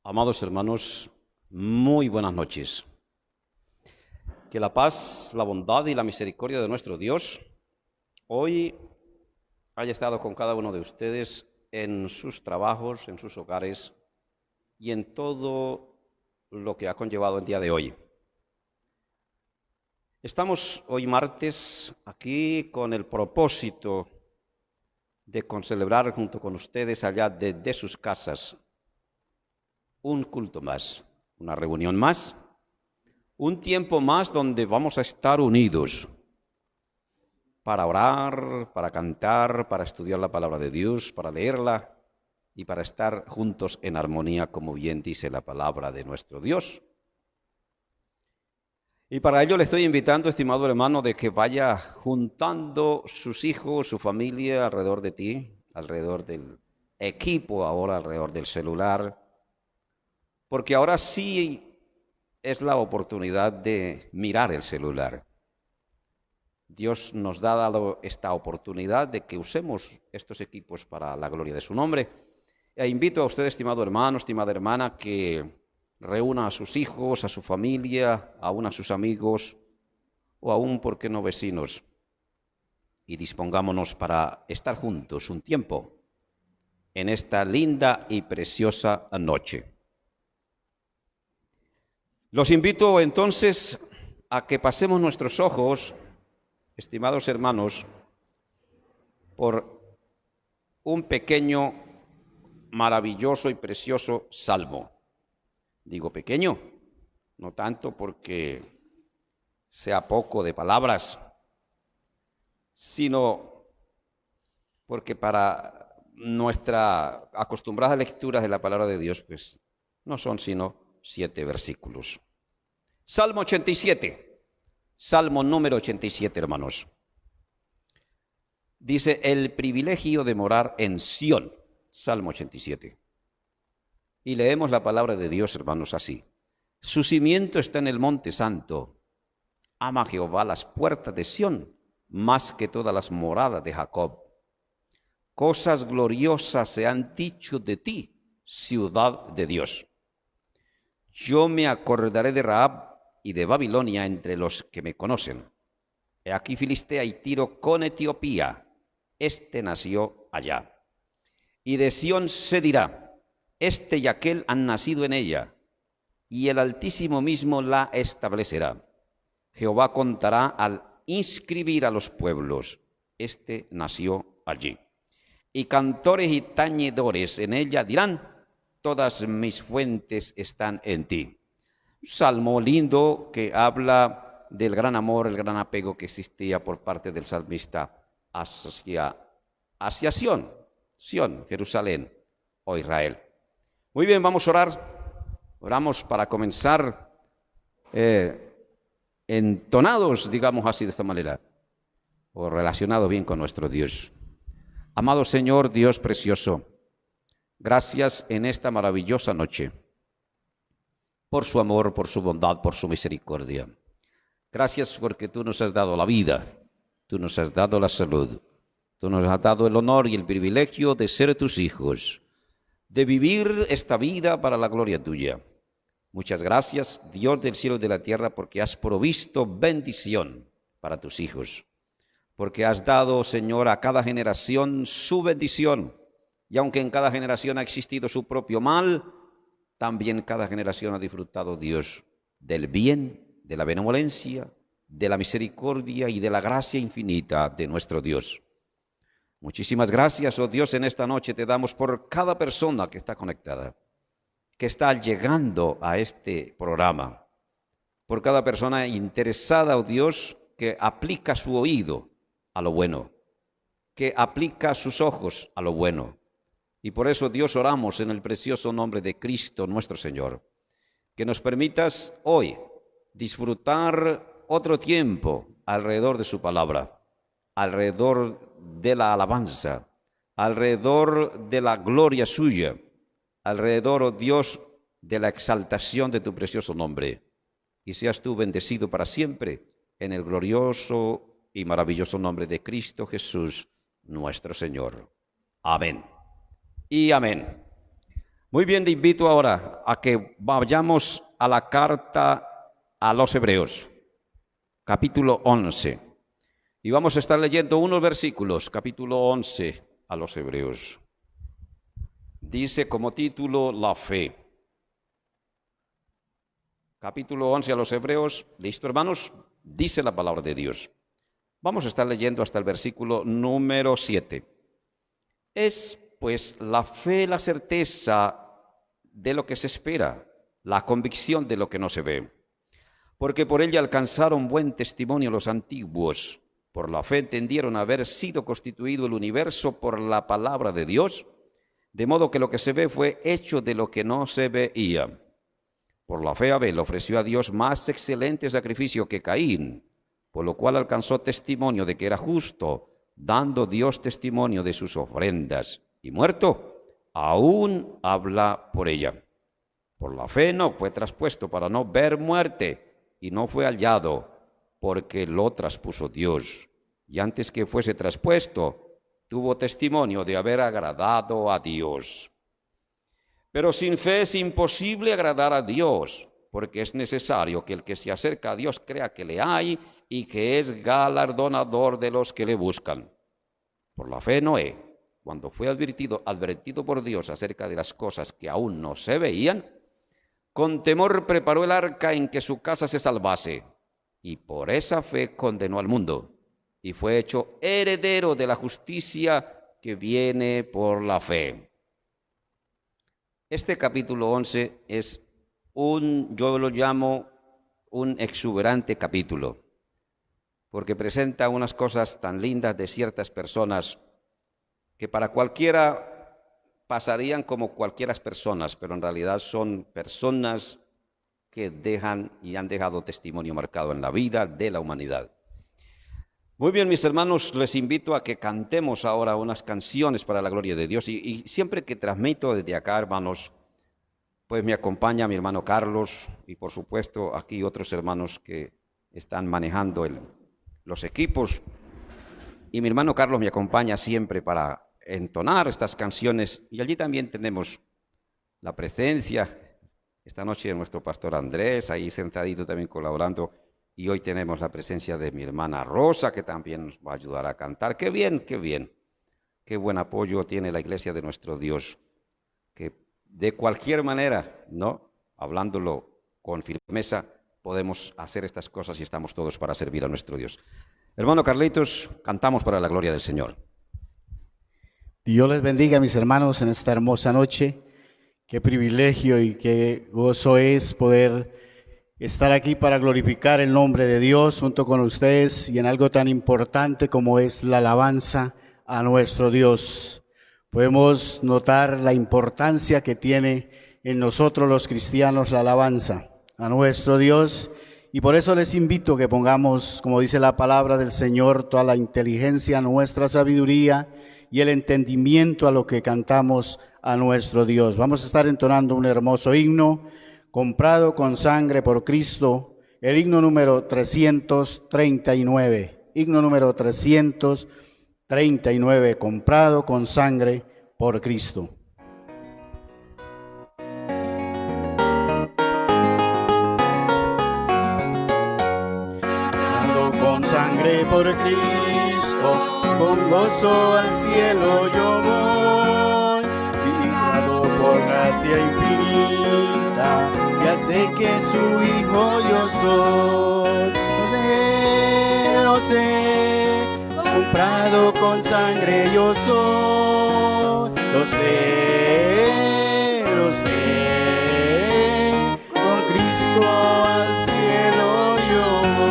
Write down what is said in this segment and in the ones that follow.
Amados hermanos, muy buenas noches. Que la paz, la bondad y la misericordia de nuestro Dios hoy haya estado con cada uno de ustedes en sus trabajos, en sus hogares y en todo lo que ha conllevado el día de hoy. Estamos hoy martes aquí con el propósito de celebrar junto con ustedes allá desde sus casas un culto más, una reunión más, un tiempo más donde vamos a estar unidos para orar, para cantar, para estudiar la palabra de Dios, para leerla y para estar juntos en armonía, como bien dice la palabra de nuestro Dios. Y para ello le estoy invitando, estimado hermano, de que vaya juntando sus hijos, su familia alrededor de ti, alrededor del equipo, ahora alrededor del celular, porque ahora sí es la oportunidad de mirar el celular. Dios nos ha dado esta oportunidad de que usemos estos equipos para la gloria de su nombre. E invito a usted, estimado hermano, estimada hermana, que reúna a sus hijos, a su familia, aún a sus amigos o aún, ¿por qué no, vecinos? Y dispongámonos para estar juntos un tiempo en esta linda y preciosa noche. Los invito entonces a que pasemos nuestros ojos, estimados hermanos, por un pequeño, maravilloso y precioso salmo. Digo pequeño, no tanto porque sea poco de palabras, sino porque para nuestra acostumbrada lectura de la palabra de Dios, pues no son sino 7 versículos. Salmo 87, Salmo número 87, hermanos. Dice, el privilegio de morar en Sión, Salmo 87. Y leemos la palabra de Dios, hermanos, así. Su cimiento está en el monte santo. Ama Jehová las puertas de Sión, más que todas las moradas de Jacob. Cosas gloriosas se han dicho de ti, ciudad de Dios. Yo me acordaré de Rahab y de Babilonia entre los que me conocen. He aquí Filistea y Tiro con Etiopía. Este nació allá. Y de Sión se dirá, este y aquel han nacido en ella, y el Altísimo mismo la establecerá. Jehová contará al inscribir a los pueblos, este nació allí. Y cantores y tañedores en ella dirán, todas mis fuentes están en ti. Un salmo lindo que habla del gran amor, el gran apego que existía por parte del salmista hacia Sión, Jerusalén o Israel. Muy bien, vamos a orar. Oramos para comenzar entonados, digamos así, de esta manera, o relacionados bien con nuestro Dios. Amado Señor, Dios precioso, gracias en esta maravillosa noche por su amor, por su bondad, por su misericordia. Gracias porque tú nos has dado la vida, tú nos has dado la salud, tú nos has dado el honor y el privilegio de ser tus hijos, de vivir esta vida para la gloria tuya. Muchas gracias, Dios del cielo y de la tierra, porque has provisto bendición para tus hijos, porque has dado, Señor, a cada generación su bendición, y aunque en cada generación ha existido su propio mal, también cada generación ha disfrutado, Dios, del bien, de la benevolencia, de la misericordia y de la gracia infinita de nuestro Dios. Muchísimas gracias, oh Dios, en esta noche te damos por cada persona que está conectada, que está llegando a este programa, por cada persona interesada, oh Dios, que aplica su oído a lo bueno, que aplica sus ojos a lo bueno. Y por eso, Dios, oramos en el precioso nombre de Cristo nuestro Señor, que nos permitas hoy disfrutar otro tiempo alrededor de su palabra, alrededor de la alabanza, alrededor de la gloria suya, alrededor, oh Dios, de la exaltación de tu precioso nombre. Y seas tú bendecido para siempre en el glorioso y maravilloso nombre de Cristo Jesús, nuestro Señor. Amén. Y amén. Muy bien, le invito ahora a que vayamos a la carta a los Hebreos, capítulo 11. Y vamos a estar leyendo unos versículos, capítulo 11 a los Hebreos. Dice como título, la fe. Capítulo 11 a los Hebreos, ¿listo, hermanos? Dice la palabra de Dios. Vamos a estar leyendo hasta el versículo número 7. Es pues la fe la certeza de lo que se espera, la convicción de lo que no se ve. Porque por ella alcanzaron buen testimonio los antiguos. Por la fe entendieron haber sido constituido el universo por la palabra de Dios, de modo que lo que se ve fue hecho de lo que no se veía. Por la fe Abel ofreció a Dios más excelente sacrificio que Caín, por lo cual alcanzó testimonio de que era justo, dando Dios testimonio de sus ofrendas. Y muerto, aún habla por ella. Por la fe no fue traspuesto para no ver muerte, y no fue hallado, porque lo traspuso Dios. Y antes que fuese traspuesto, tuvo testimonio de haber agradado a Dios. Pero sin fe es imposible agradar a Dios, porque es necesario que el que se acerca a Dios crea que le hay y que es galardonador de los que le buscan. Por la fe Noé, cuando fue advertido por Dios acerca de las cosas que aún no se veían, con temor preparó el arca en que su casa se salvase, y por esa fe condenó al mundo, y fue hecho heredero de la justicia que viene por la fe. Este capítulo 11 es yo lo llamo un exuberante capítulo, porque presenta unas cosas tan lindas de ciertas personas que para cualquiera pasarían como cualquiera personas, pero en realidad son personas que dejan y han dejado testimonio marcado en la vida de la humanidad. Muy bien, mis hermanos, les invito a que cantemos ahora unas canciones para la gloria de Dios. Y siempre que transmito desde acá, hermanos, pues me acompaña mi hermano Carlos y por supuesto aquí otros hermanos que están manejando los equipos. Y mi hermano Carlos me acompaña siempre para entonar estas canciones. Y allí también tenemos la presencia esta noche de nuestro pastor Andrés, ahí sentadito también colaborando. Y hoy tenemos la presencia de mi hermana Rosa, que también nos va a ayudar a cantar. ¡Qué bien, qué bien! ¡Qué buen apoyo tiene la iglesia de nuestro Dios! Que de cualquier manera, ¿no? Hablándolo con firmeza, podemos hacer estas cosas y estamos todos para servir a nuestro Dios. Hermano Carlitos, cantamos para la gloria del Señor. Dios les bendiga, mis hermanos, en esta hermosa noche. Qué privilegio y qué gozo es poder estar aquí para glorificar el nombre de Dios junto con ustedes y en algo tan importante como es la alabanza a nuestro Dios. Podemos notar la importancia que tiene en nosotros los cristianos la alabanza a nuestro Dios, y por eso les invito a que pongamos, como dice la palabra del Señor, toda la inteligencia, nuestra sabiduría y el entendimiento a lo que cantamos a nuestro Dios. Vamos a estar entonando un hermoso himno, comprado con sangre por Cristo, el himno número 339, himno número 339, comprado con sangre por Cristo. Comprado con sangre por Cristo, con gozo al cielo yo voy, librado por gracia infinita, ya sé que su hijo yo soy. Lo sé, comprado con sangre yo soy. Lo sé, con Cristo al cielo yo voy.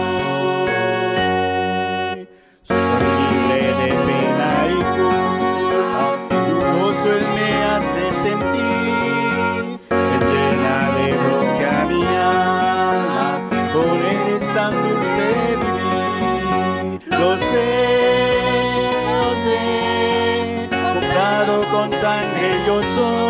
Soy libre de pena y culpa, su gozo él me hace sentir, él llena de broche a mi alma, con él es tan dulce vivir. Lo sé, comprado con sangre yo soy.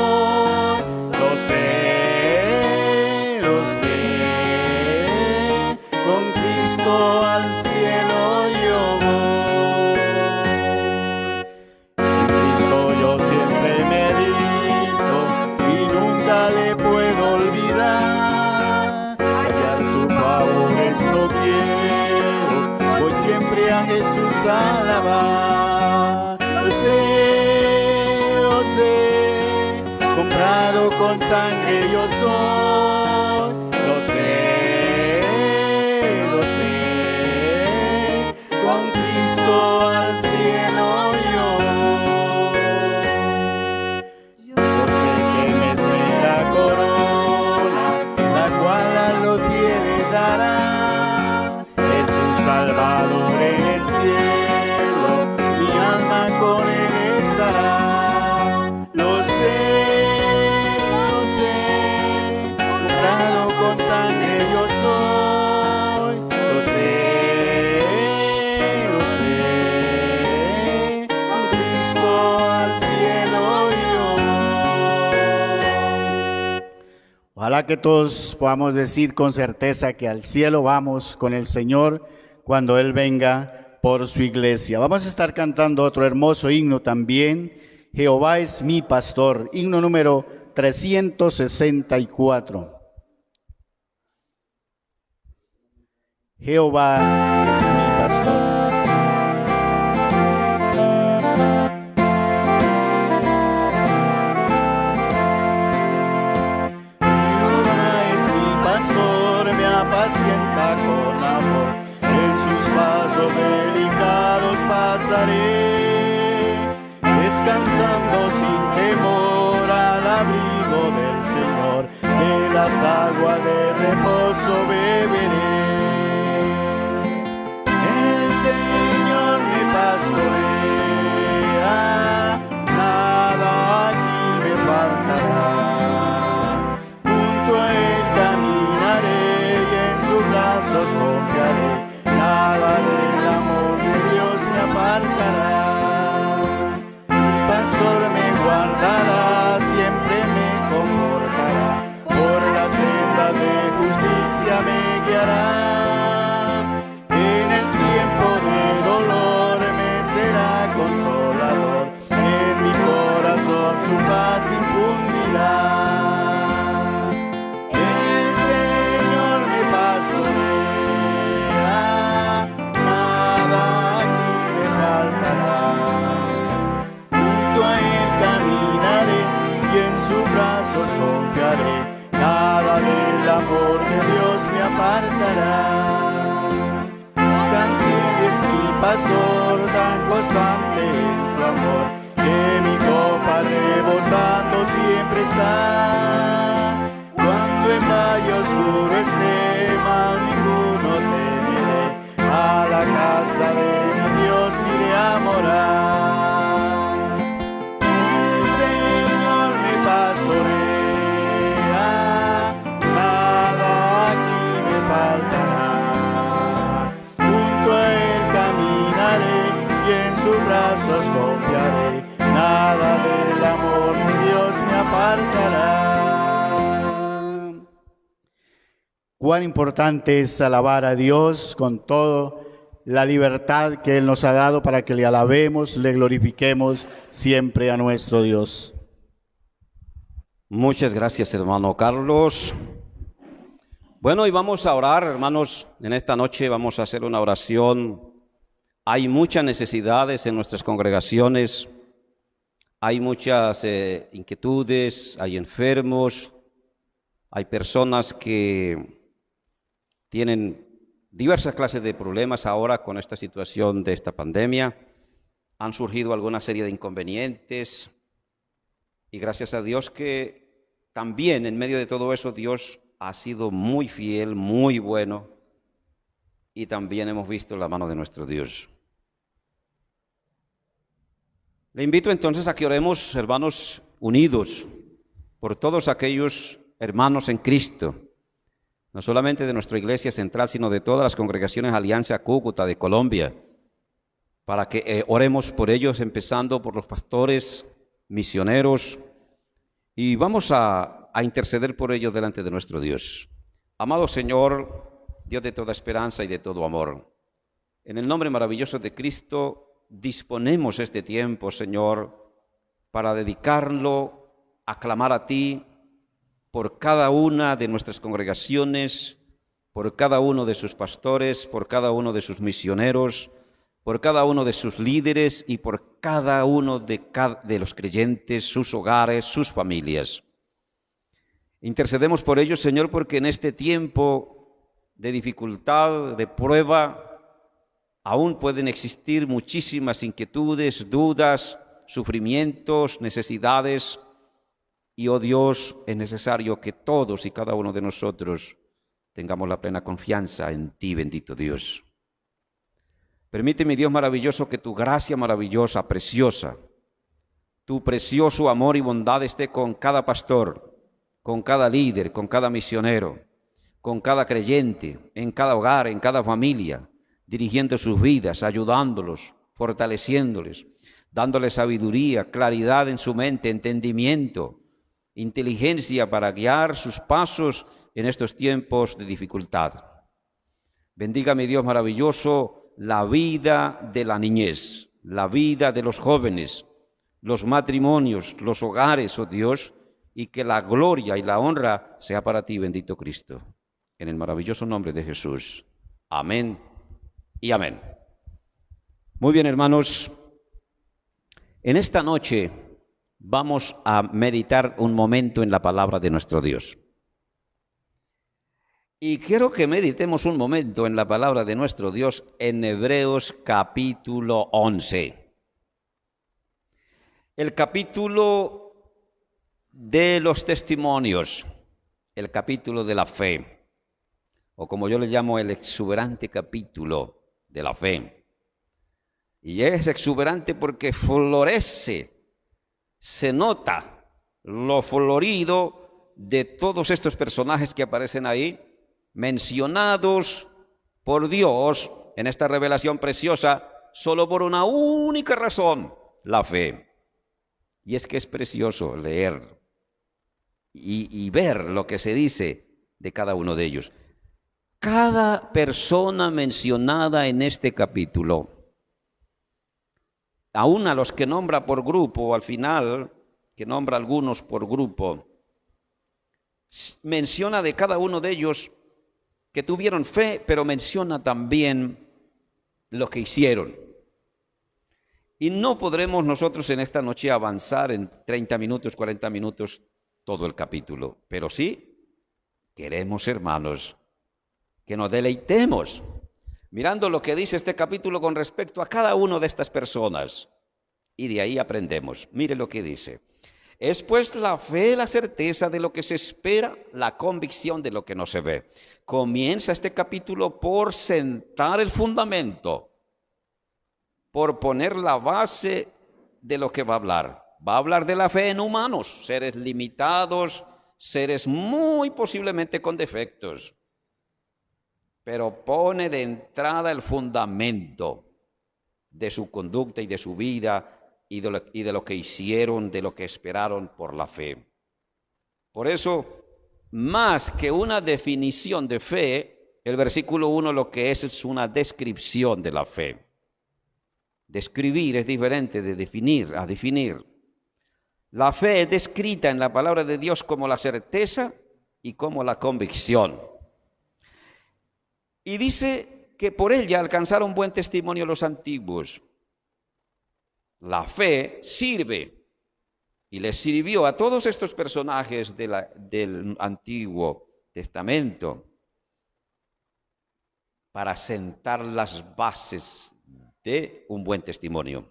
comprado con sangre yo soy, lo sé, con Cristo al cielo yo. Yo sé que me espera corona, la cual a los fieles dará, es un Salvador en el cielo, mi alma con él estará. Lo sé, comprado con sangre yo soy, lo sé, con Cristo al cielo yo. Ojalá que todos podamos decir con certeza que al cielo vamos con el Señor cuando Él venga por su iglesia. Vamos a estar cantando otro hermoso himno también. Jehová es mi pastor, himno número 364. Jehová es mi pastor. Jehová es mi pastor, me apacienta con amor, en sus pasos delicados pasaré, descansando sin temor al abrigo del Señor, de las aguas de reposo beberé. El Señor me pastorea, nada aquí me faltará. Junto a Él caminaré y en sus brazos confiaré, nada del amor de Dios me apartará. Pastor me guardará, siempre me confortará, por la senda de justicia me guiará. En el tiempo de dolor me será consolador, en mi corazón su paz infundirá. El Señor me pastorea, nada aquí me faltará. A Él caminaré y en sus brazos confiaré, nada del amor de Dios me apartará. También es mi pastor, tan constante en su amor, que mi copa rebosando siempre está. Cuando en valle oscuro esté, mal ninguno temeré, a la casa de mi Dios iré a morar. Pastorea, nada aquí me faltará. Junto a Él caminaré y en sus brazos confiaré, nada del amor de Dios me apartará. Cuán importante es alabar a Dios con toda la libertad que Él nos ha dado para que le alabemos, le glorifiquemos siempre a nuestro Dios. Muchas gracias, hermano Carlos. Bueno, y vamos a orar, hermanos. En esta noche vamos a hacer una oración. Hay muchas necesidades en nuestras congregaciones. Hay muchas inquietudes, hay enfermos, hay personas que tienen diversas clases de problemas ahora con esta situación de esta pandemia. Han surgido alguna serie de inconvenientes. Y gracias a Dios que también en medio de todo eso Dios ha sido muy fiel, muy bueno, y también hemos visto la mano de nuestro Dios. Le invito entonces a que oremos, hermanos, unidos por todos aquellos hermanos en Cristo, no solamente de nuestra iglesia central, sino de todas las congregaciones Alianza Cúcuta de Colombia, para que oremos por ellos, empezando por los pastores, misioneros, y vamos a interceder por ellos delante de nuestro Dios. Amado Señor, Dios de toda esperanza y de todo amor, en el nombre maravilloso de Cristo, disponemos este tiempo, Señor, para dedicarlo a clamar a ti por cada una de nuestras congregaciones, por cada uno de sus pastores, por cada uno de sus misioneros, por cada uno de sus líderes y por cada uno de los creyentes, sus hogares, sus familias. Intercedemos por ellos, Señor, porque en este tiempo de dificultad, de prueba, aún pueden existir muchísimas inquietudes, dudas, sufrimientos, necesidades. Y, oh Dios, es necesario que todos y cada uno de nosotros tengamos la plena confianza en ti, bendito Dios. Permíteme, Dios maravilloso, que tu gracia maravillosa, preciosa, tu precioso amor y bondad esté con cada pastor, con cada líder, con cada misionero, con cada creyente, en cada hogar, en cada familia, dirigiendo sus vidas, ayudándolos, fortaleciéndoles, dándoles sabiduría, claridad en su mente, entendimiento, inteligencia para guiar sus pasos en estos tiempos de dificultad. Bendiga, mi Dios maravilloso, la vida de la niñez, la vida de los jóvenes, los matrimonios, los hogares, oh Dios, y que la gloria y la honra sea para ti, bendito Cristo. En el maravilloso nombre de Jesús. Amén y amén. Muy bien, hermanos. En esta noche vamos a meditar un momento en la palabra de nuestro Dios. Y quiero que meditemos un momento en la palabra de nuestro Dios en Hebreos capítulo 11. El capítulo de los testimonios, el capítulo de la fe, o como yo le llamo, el exuberante capítulo de la fe. Y es exuberante porque florece, se nota lo florido de todos estos personajes que aparecen ahí, mencionados por Dios en esta revelación preciosa, solo por una única razón: la fe. Y es que es precioso leer y ver lo que se dice de cada uno de ellos. Cada persona mencionada en este capítulo, aún a los que nombra por grupo, al final, que nombra algunos por grupo, menciona de cada uno de ellos que tuvieron fe, pero menciona también lo que hicieron. Y no podremos nosotros en esta noche avanzar en 30 minutos, 40 minutos todo el capítulo, pero sí queremos, hermanos, que nos deleitemos mirando lo que dice este capítulo con respecto a cada una de estas personas. Y de ahí aprendemos. Mire lo que dice. Es pues la fe, la certeza de lo que se espera, la convicción de lo que no se ve. Comienza este capítulo por sentar el fundamento, por poner la base de lo que va a hablar. Va a hablar de la fe en humanos, seres limitados, seres muy posiblemente con defectos. Pero pone de entrada el fundamento de su conducta y de su vida y de lo que hicieron, de lo que esperaron por la fe. Por eso, más que una definición de fe, el versículo 1 lo que es una descripción de la fe. Describir es diferente de definir, a definir. La fe es descrita en la palabra de Dios como la certeza y como la convicción. Y dice que por ella alcanzaron buen testimonio los antiguos. La fe sirve y les sirvió a todos estos personajes del Antiguo Testamento para sentar las bases de un buen testimonio.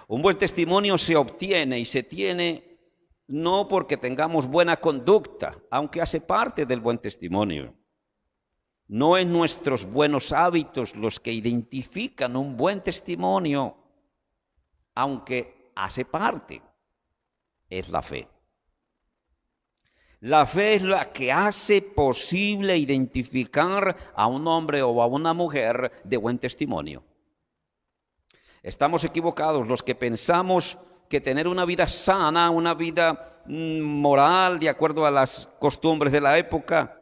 Un buen testimonio se obtiene y se tiene no porque tengamos buena conducta, aunque hace parte del buen testimonio. No es nuestros buenos hábitos los que identifican un buen testimonio, aunque hace parte, es la fe. La fe es la que hace posible identificar a un hombre o a una mujer de buen testimonio. Estamos equivocados los que pensamos que tener una vida sana, una vida moral, de acuerdo a las costumbres de la época,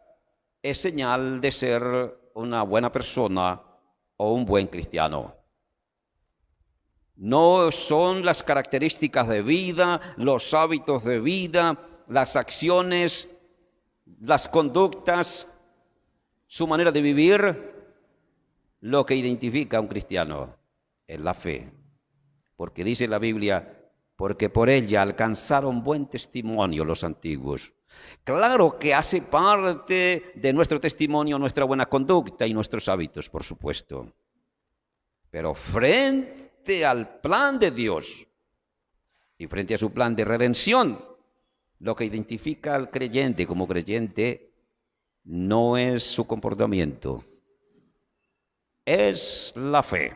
es señal de ser una buena persona o un buen cristiano. No son las características de vida, los hábitos de vida, las acciones, las conductas, su manera de vivir, lo que identifica a un cristiano es la fe. Porque dice la Biblia, porque por ella alcanzaron buen testimonio los antiguos. Claro que hace parte de nuestro testimonio nuestra buena conducta y nuestros hábitos, por supuesto. Pero frente al plan de Dios y frente a su plan de redención, lo que identifica al creyente como creyente no es su comportamiento, es la fe.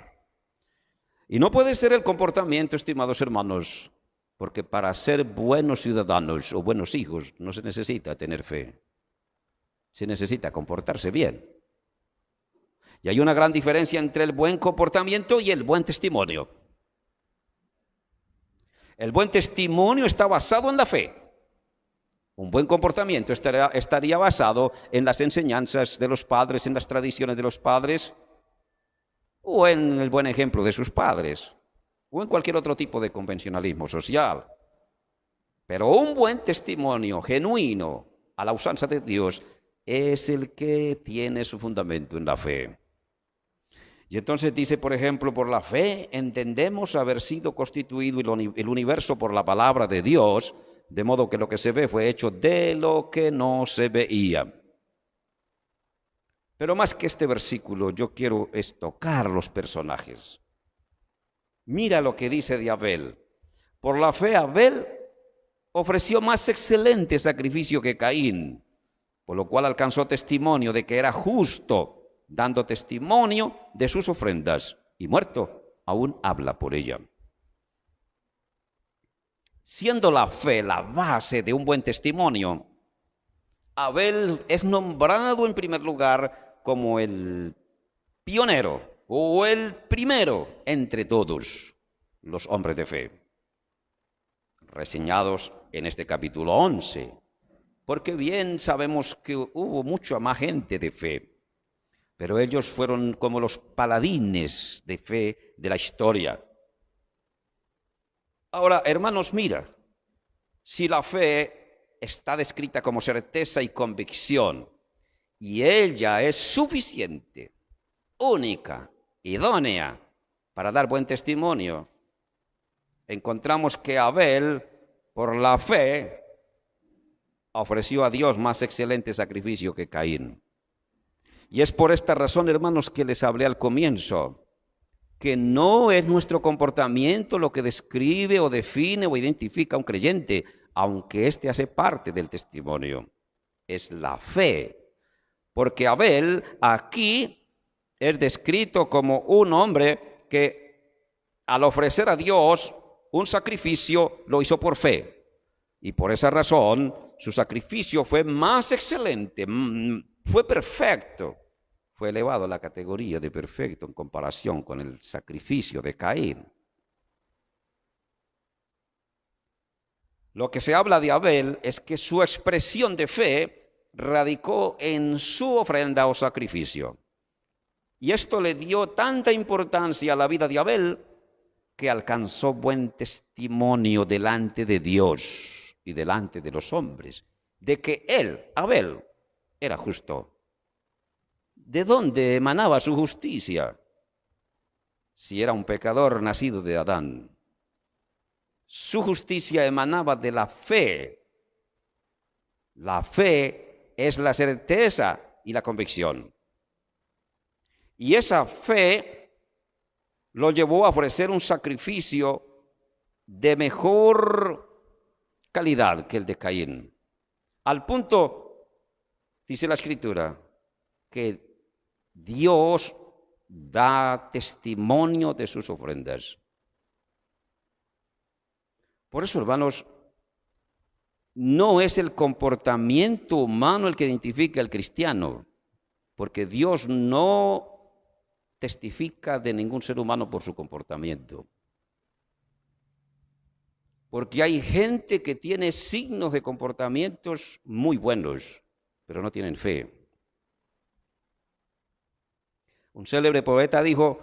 Y no puede ser el comportamiento, estimados hermanos, porque para ser buenos ciudadanos o buenos hijos no se necesita tener fe. Se necesita comportarse bien. Y hay una gran diferencia entre el buen comportamiento y el buen testimonio. El buen testimonio está basado en la fe. Un buen comportamiento estaría basado en las enseñanzas de los padres, en las tradiciones de los padres, o en el buen ejemplo de sus padres, o en cualquier otro tipo de convencionalismo social. Pero un buen testimonio genuino a la usanza de Dios es el que tiene su fundamento en la fe. Y entonces dice, por ejemplo, por la fe entendemos haber sido constituido el universo por la palabra de Dios, de modo que lo que se ve fue hecho de lo que no se veía. Pero más que este versículo, yo quiero tocar los personajes. Mira lo que dice de Abel. Por la fe Abel ofreció más excelente sacrificio que Caín, por lo cual alcanzó testimonio de que era justo, dando testimonio de sus ofrendas, y muerto aún habla por ella. Siendo la fe la base de un buen testimonio, Abel es nombrado en primer lugar como el pionero o el primero entre todos los hombres de fe, reseñados en este capítulo 11, porque bien sabemos que hubo mucha más gente de fe, pero ellos fueron como los paladines de fe de la historia. Ahora, hermanos, mira, si la fe está descrita como certeza y convicción, y ella es suficiente, única, idónea para dar buen testimonio, encontramos que Abel, por la fe, ofreció a Dios más excelente sacrificio que Caín. Y es por esta razón, hermanos, que les hablé al comienzo, que no es nuestro comportamiento lo que describe o define o identifica a un creyente, aunque éste hace parte del testimonio. Es la fe. Porque Abel aquí es descrito como un hombre que al ofrecer a Dios un sacrificio lo hizo por fe. Y por esa razón su sacrificio fue más excelente, fue perfecto. Fue elevado a la categoría de perfecto en comparación con el sacrificio de Caín. Lo que se habla de Abel es que su expresión de fe radicó en su ofrenda o sacrificio. Y esto le dio tanta importancia a la vida de Abel que alcanzó buen testimonio delante de Dios y delante de los hombres, de que él, Abel, era justo. ¿De dónde emanaba su justicia? Si era un pecador nacido de Adán. Su justicia emanaba de la fe. La fe es la certeza y la convicción. Y esa fe lo llevó a ofrecer un sacrificio de mejor calidad que el de Caín. Al punto, dice la Escritura, que Dios da testimonio de sus ofrendas. Por eso, hermanos, no es el comportamiento humano el que identifica al cristiano, porque Dios no testifica de ningún ser humano por su comportamiento. Porque hay gente que tiene signos de comportamientos muy buenos, pero no tienen fe. Un célebre poeta dijo,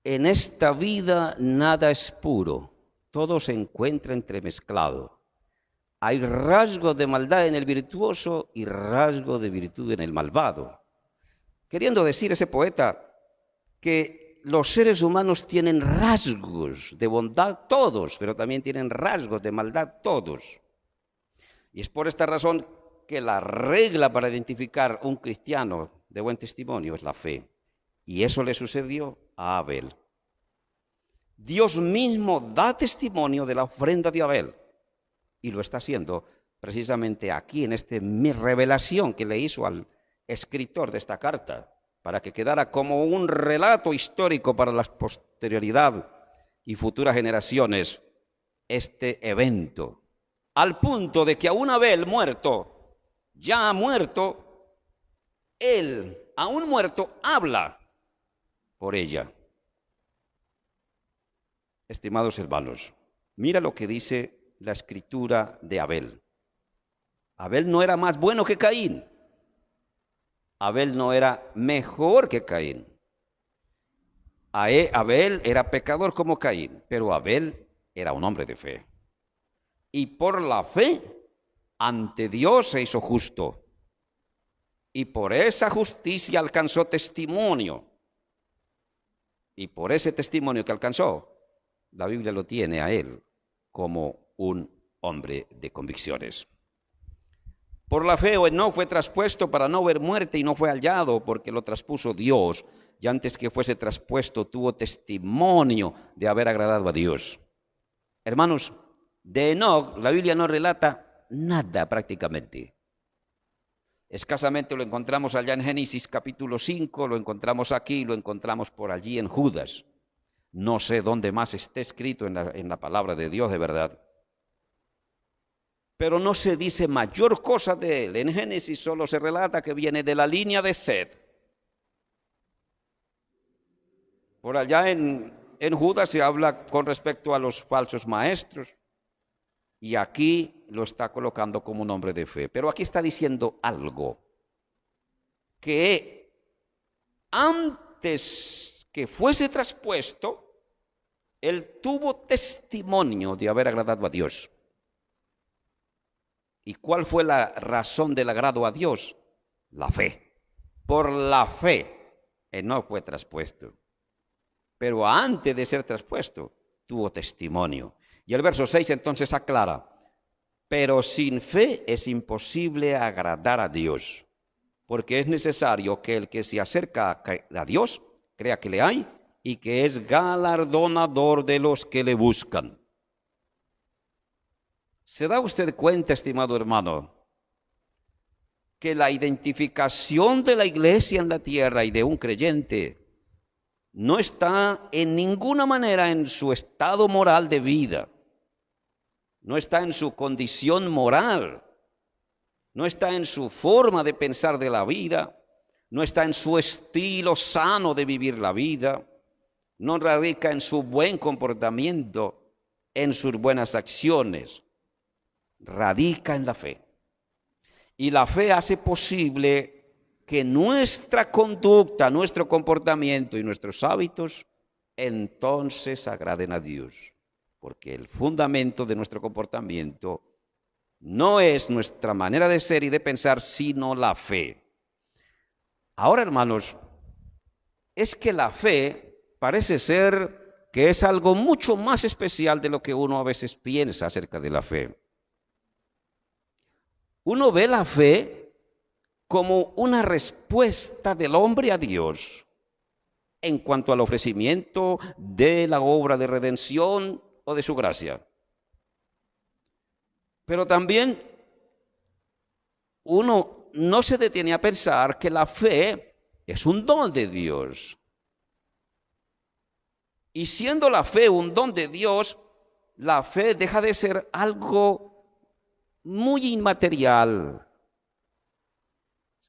en esta vida nada es puro, todo se encuentra entremezclado. Hay rasgos de maldad en el virtuoso y rasgos de virtud en el malvado. queriendo decir ese poeta que los seres humanos tienen rasgos de bondad todos, pero también tienen rasgos de maldad todos. Y es por esta razón que la regla para identificar un cristiano de buen testimonio es la fe. Y eso le sucedió a Abel. Dios mismo da testimonio de la ofrenda de Abel. Y lo está haciendo precisamente aquí, en esta revelación que le hizo al escritor de esta carta, para que quedara como un relato histórico para la posterioridad y futuras generaciones este evento. Al punto de que aún Abel muerto, ya muerto, él, aún muerto, habla por ella. Estimados hermanos, mira lo que dice la escritura de Abel. Abel no era más bueno que Caín. Abel no era mejor que Caín. Abel era pecador como Caín, pero Abel era un hombre de fe. Y por la fe, ante Dios se hizo justo. Y por esa justicia alcanzó testimonio. Y por ese testimonio que alcanzó, la Biblia lo tiene a él como un hombre de convicciones. Por la fe, Enoc fue traspuesto para no ver muerte y no fue hallado porque lo traspuso Dios. Y antes que fuese traspuesto, tuvo testimonio de haber agradado a Dios. Hermanos, de Enoc la Biblia no relata nada prácticamente. Escasamente lo encontramos allá en Génesis capítulo 5, lo encontramos aquí, lo encontramos por allí en Judas. No sé dónde más esté escrito en la palabra de Dios de verdad. Pero no se dice mayor cosa de él. En Génesis solo se relata que viene de la línea de Set. Por allá en Judas se habla con respecto a los falsos maestros. Y aquí lo está colocando como un hombre de fe. Pero aquí está diciendo algo. Que antes que fuese traspuesto, él tuvo testimonio de haber agradado a Dios. ¿Y cuál fue la razón del agrado a Dios? La fe. Por la fe, él no fue traspuesto. Pero antes de ser traspuesto, tuvo testimonio. Y el verso 6 entonces aclara, pero sin fe es imposible agradar a Dios, porque es necesario que el que se acerca a Dios crea que le hay y que es galardonador de los que le buscan. ¿Se da usted cuenta, estimado hermano, que la identificación de la iglesia en la tierra y de un creyente no está en ninguna manera en su estado moral de vida? No está en su condición moral, no está en su forma de pensar de la vida, no está en su estilo sano de vivir la vida, no radica en su buen comportamiento, en sus buenas acciones, radica en la fe. Y la fe hace posible que nuestra conducta, nuestro comportamiento y nuestros hábitos entonces agraden a Dios. Porque el fundamento de nuestro comportamiento no es nuestra manera de ser y de pensar, sino la fe. Ahora, hermanos, es que la fe parece ser que es algo mucho más especial de lo que uno a veces piensa acerca de la fe. Uno ve la fe como una respuesta del hombre a Dios en cuanto al ofrecimiento de la obra de redención o de su gracia. Pero también uno no se detiene a pensar que la fe es un don de Dios. Y siendo la fe un don de Dios, la fe deja de ser algo muy inmaterial.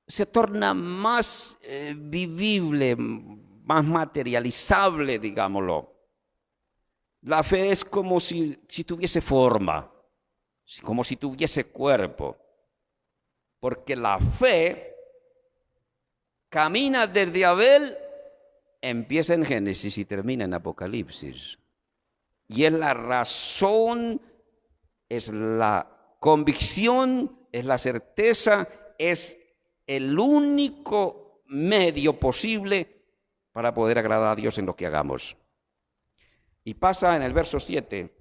Se torna más vivible, más materializable, digámoslo. La fe es como si tuviese forma, como si tuviese cuerpo. Porque la fe camina desde Abel, empieza en Génesis y termina en Apocalipsis. Y es la razón, es la convicción, es la certeza, es el único medio posible para poder agradar a Dios en lo que hagamos. Y pasa en el verso 7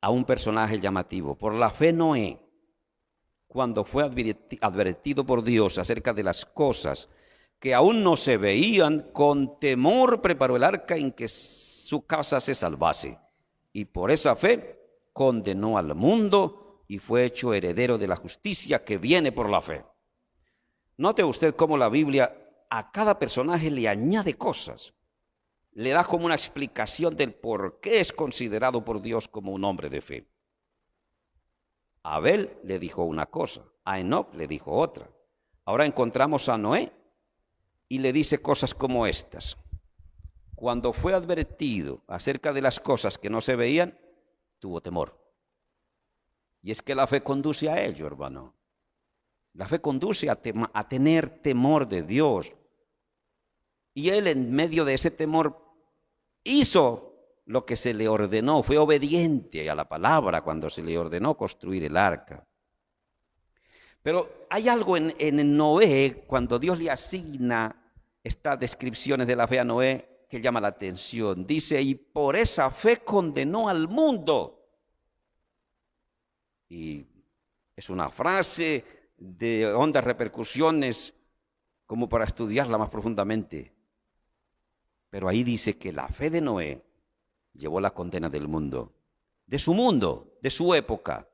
a un personaje llamativo. Por la fe Noé, cuando fue advertido por Dios acerca de las cosas que aún no se veían, con temor preparó el arca en que su casa se salvase. Y por esa fe condenó al mundo y fue hecho heredero de la justicia que viene por la fe. Note usted cómo la Biblia a cada personaje le añade cosas. Le da como una explicación del por qué es considerado por Dios como un hombre de fe. A Abel le dijo una cosa, a Enoc le dijo otra. Ahora encontramos a Noé y le dice cosas como estas. Cuando fue advertido acerca de las cosas que no se veían, tuvo temor. Y es que la fe conduce a ello, hermano. La fe conduce a tener temor de Dios. Y él en medio de ese temor hizo lo que se le ordenó, fue obediente a la palabra cuando se le ordenó construir el arca. Pero hay algo en Noé, cuando Dios le asigna estas descripciones de la fe a Noé, que llama la atención. Dice, y por esa fe condenó al mundo. Y es una frase de hondas repercusiones como para estudiarla más profundamente. Pero ahí dice que la fe de Noé llevó la condena del mundo, de su época,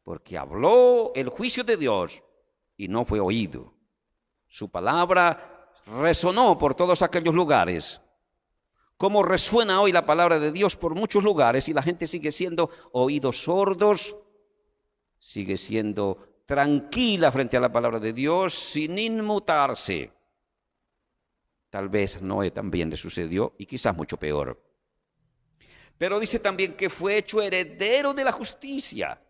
porque habló el juicio de Dios y no fue oído. Su palabra resonó por todos aquellos lugares. Como resuena hoy la palabra de Dios por muchos lugares y la gente sigue siendo oídos sordos, sigue siendo tranquila frente a la palabra de Dios sin inmutarse. Tal vez Noé también le sucedió y quizás mucho peor. Pero dice también que fue hecho heredero de la justicia.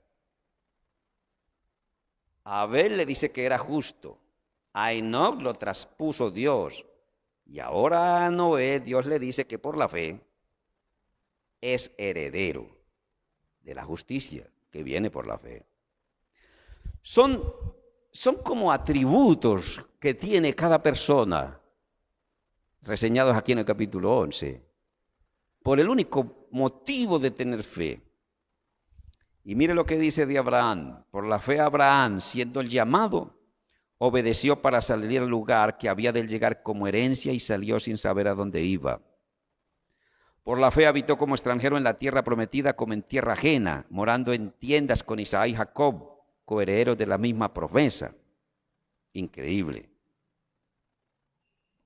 A Abel le dice que era justo. A Enoc lo traspuso Dios. Y ahora a Noé Dios le dice que por la fe es heredero de la justicia que viene por la fe. Son como atributos que tiene cada persona, reseñados aquí en el capítulo 11, por el único motivo de tener fe. Y mire lo que dice de Abraham. Por la fe Abraham, siendo el llamado, obedeció para salir al lugar que había de llegar como herencia y salió sin saber a dónde iba. Por la fe habitó como extranjero en la tierra prometida como en tierra ajena, morando en tiendas con Isaac y Jacob, coherederos de la misma promesa. Increíble.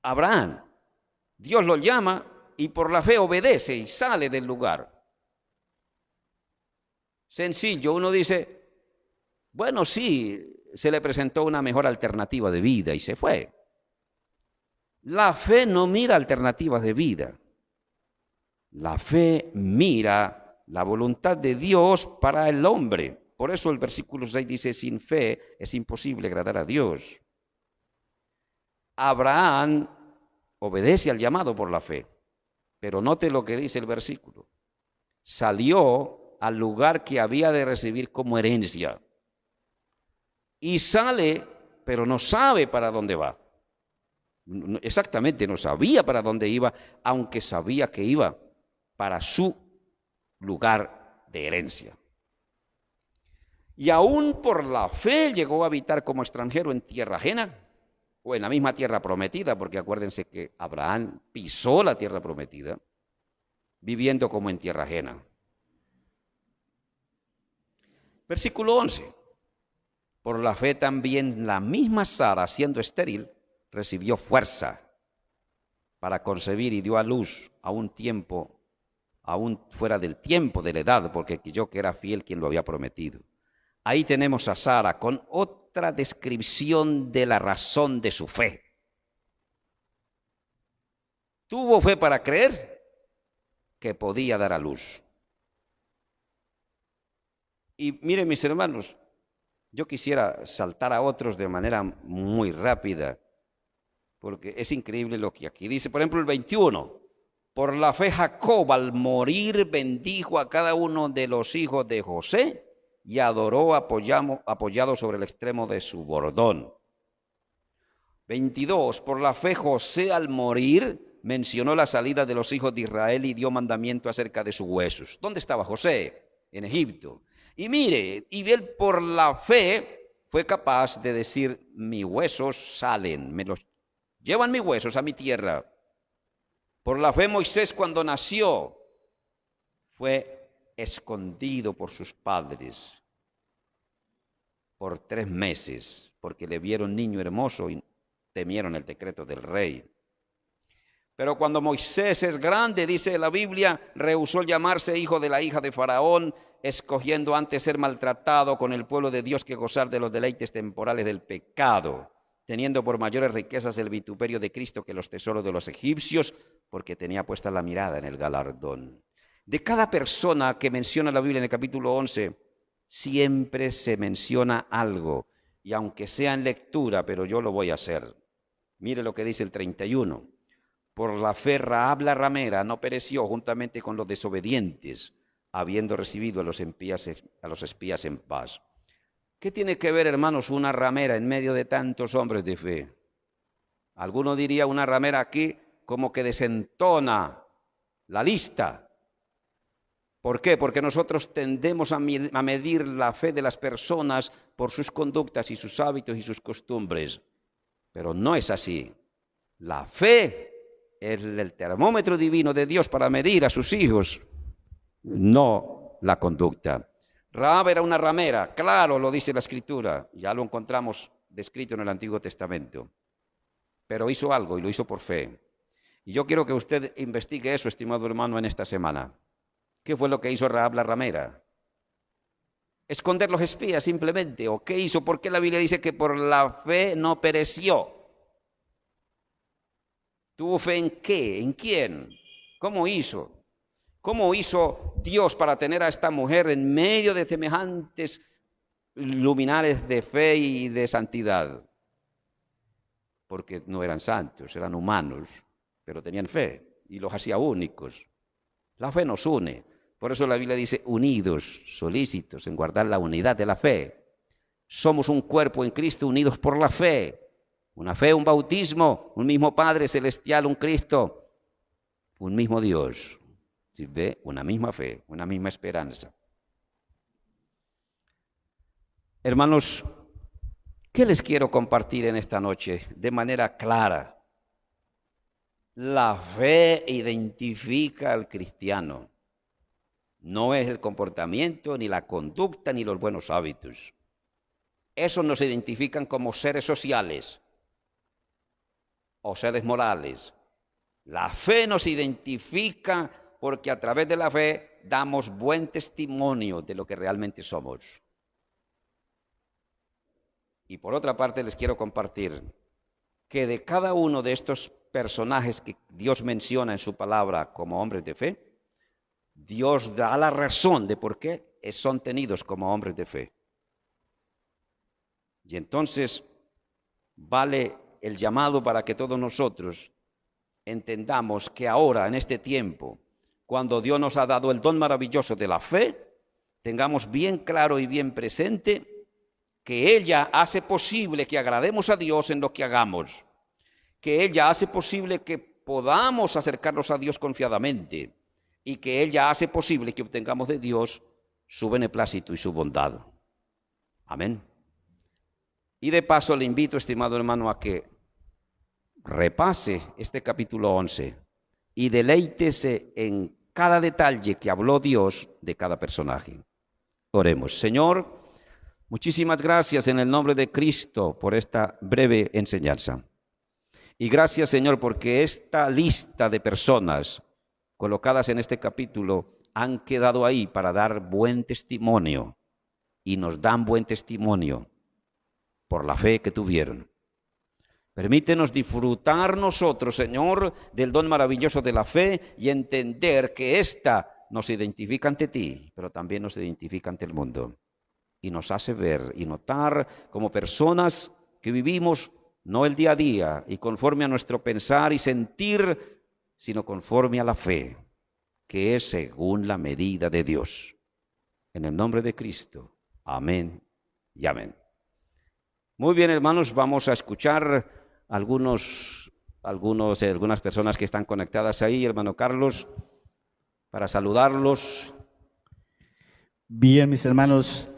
Abraham, Dios lo llama y por la fe obedece y sale del lugar. Sencillo, uno dice, bueno, sí, se le presentó una mejor alternativa de vida y se fue. La fe no mira alternativas de vida. La fe mira la voluntad de Dios para el hombre. Por eso el versículo 6 dice, sin fe es imposible agradar a Dios. Abraham obedece al llamado por la fe. Pero note lo que dice el versículo. Salió al lugar que había de recibir como herencia. Y sale, pero no sabe para dónde va. Exactamente, no sabía para dónde iba, aunque sabía que iba para su lugar de herencia. Y aún por la fe llegó a habitar como extranjero en tierra ajena, o en la misma tierra prometida, porque acuérdense que Abraham pisó la tierra prometida, viviendo como en tierra ajena. Versículo 11. Por la fe también la misma Sara, siendo estéril, recibió fuerza para concebir y dio a luz a un tiempo, aún fuera del tiempo de la edad, porque creyó que era fiel quien lo había prometido. Ahí tenemos a Sara con otra descripción de la razón de su fe. Tuvo fe para creer que podía dar a luz. Y miren, mis hermanos, yo quisiera saltar a otros de manera muy rápida, porque es increíble lo que aquí dice. Por ejemplo, el 21. Por la fe Jacob al morir bendijo a cada uno de los hijos de José y adoró apoyado sobre el extremo de su bordón. 22. Por la fe José al morir mencionó la salida de los hijos de Israel y dio mandamiento acerca de sus huesos. ¿Dónde estaba José? En Egipto. Y mire, y él por la fe fue capaz de decir, mis huesos salen, me los llevan mis huesos a mi tierra. Por la fe Moisés cuando nació fue escondido por sus padres por 3 meses, porque le vieron niño hermoso y temieron el decreto del rey. Pero cuando Moisés es grande, dice la Biblia, rehusó llamarse hijo de la hija de Faraón, escogiendo antes ser maltratado con el pueblo de Dios que gozar de los deleites temporales del pecado, teniendo por mayores riquezas el vituperio de Cristo que los tesoros de los egipcios, porque tenía puesta la mirada en el galardón. De cada persona que menciona la Biblia en el capítulo 11, siempre se menciona algo, y aunque sea en lectura, pero yo lo voy a hacer. Mire lo que dice el 31. Por la fe Rahab la ramera no pereció juntamente con los desobedientes, habiendo recibido a los espías en paz. ¿Qué tiene que ver, hermanos, una ramera en medio de tantos hombres de fe? Alguno diría una ramera aquí como que desentona la lista. ¿Por qué? Porque nosotros tendemos a medir la fe de las personas por sus conductas y sus hábitos y sus costumbres. Pero no es así. La fe es el termómetro divino de Dios para medir a sus hijos, no la conducta. Rahab era una ramera, claro, lo dice la Escritura, ya lo encontramos descrito en el Antiguo Testamento. Pero hizo algo y lo hizo por fe. Y yo quiero que usted investigue eso, estimado hermano, en esta semana. ¿Qué fue lo que hizo Rahab la ramera? ¿Esconder los espías simplemente? ¿O qué hizo? ¿Por qué la Biblia dice que por la fe no pereció? ¿Tuvo fe en qué? ¿En quién? ¿Cómo hizo? ¿Cómo hizo Dios para tener a esta mujer en medio de semejantes luminares de fe y de santidad? Porque no eran santos, eran humanos, pero tenían fe y los hacía únicos. La fe nos une. Por eso la Biblia dice unidos, solícitos en guardar la unidad de la fe. Somos un cuerpo en Cristo unidos por la fe. Una fe, un bautismo, un mismo Padre Celestial, un Cristo, un mismo Dios. ¿Sí ve? Una misma fe, una misma esperanza. Hermanos, ¿qué les quiero compartir en esta noche de manera clara? La fe identifica al cristiano. No es el comportamiento, ni la conducta, ni los buenos hábitos. Esos nos identifican como seres sociales o seres morales. La fe nos identifica porque a través de la fe damos buen testimonio de lo que realmente somos. Y por otra parte les quiero compartir que de cada uno de estos personajes que Dios menciona en su palabra como hombres de fe, Dios da la razón de por qué son tenidos como hombres de fe. Y entonces vale el llamado para que todos nosotros entendamos que ahora, en este tiempo, cuando Dios nos ha dado el don maravilloso de la fe, tengamos bien claro y bien presente que ella hace posible que agrademos a Dios en lo que hagamos, que ella hace posible que podamos acercarnos a Dios confiadamente y que ella hace posible que obtengamos de Dios su beneplácito y su bondad. Amén. Y de paso le invito, estimado hermano, a que repase este capítulo 11 y deleítese en cada detalle que habló Dios de cada personaje. Oremos. Señor, muchísimas gracias en el nombre de Cristo por esta breve enseñanza. Y gracias, Señor, porque esta lista de personas colocadas en este capítulo han quedado ahí para dar buen testimonio y nos dan buen testimonio por la fe que tuvieron. Permítenos disfrutar nosotros, Señor, del don maravilloso de la fe y entender que ésta nos identifica ante ti, pero también nos identifica ante el mundo. Y nos hace ver y notar como personas que vivimos no el día a día y conforme a nuestro pensar y sentir, sino conforme a la fe, que es según la medida de Dios. En el nombre de Cristo. Amén y amén. Muy bien, hermanos, vamos a escuchar algunas personas que están conectadas ahí, hermano Carlos, para saludarlos. Bien, mis hermanos,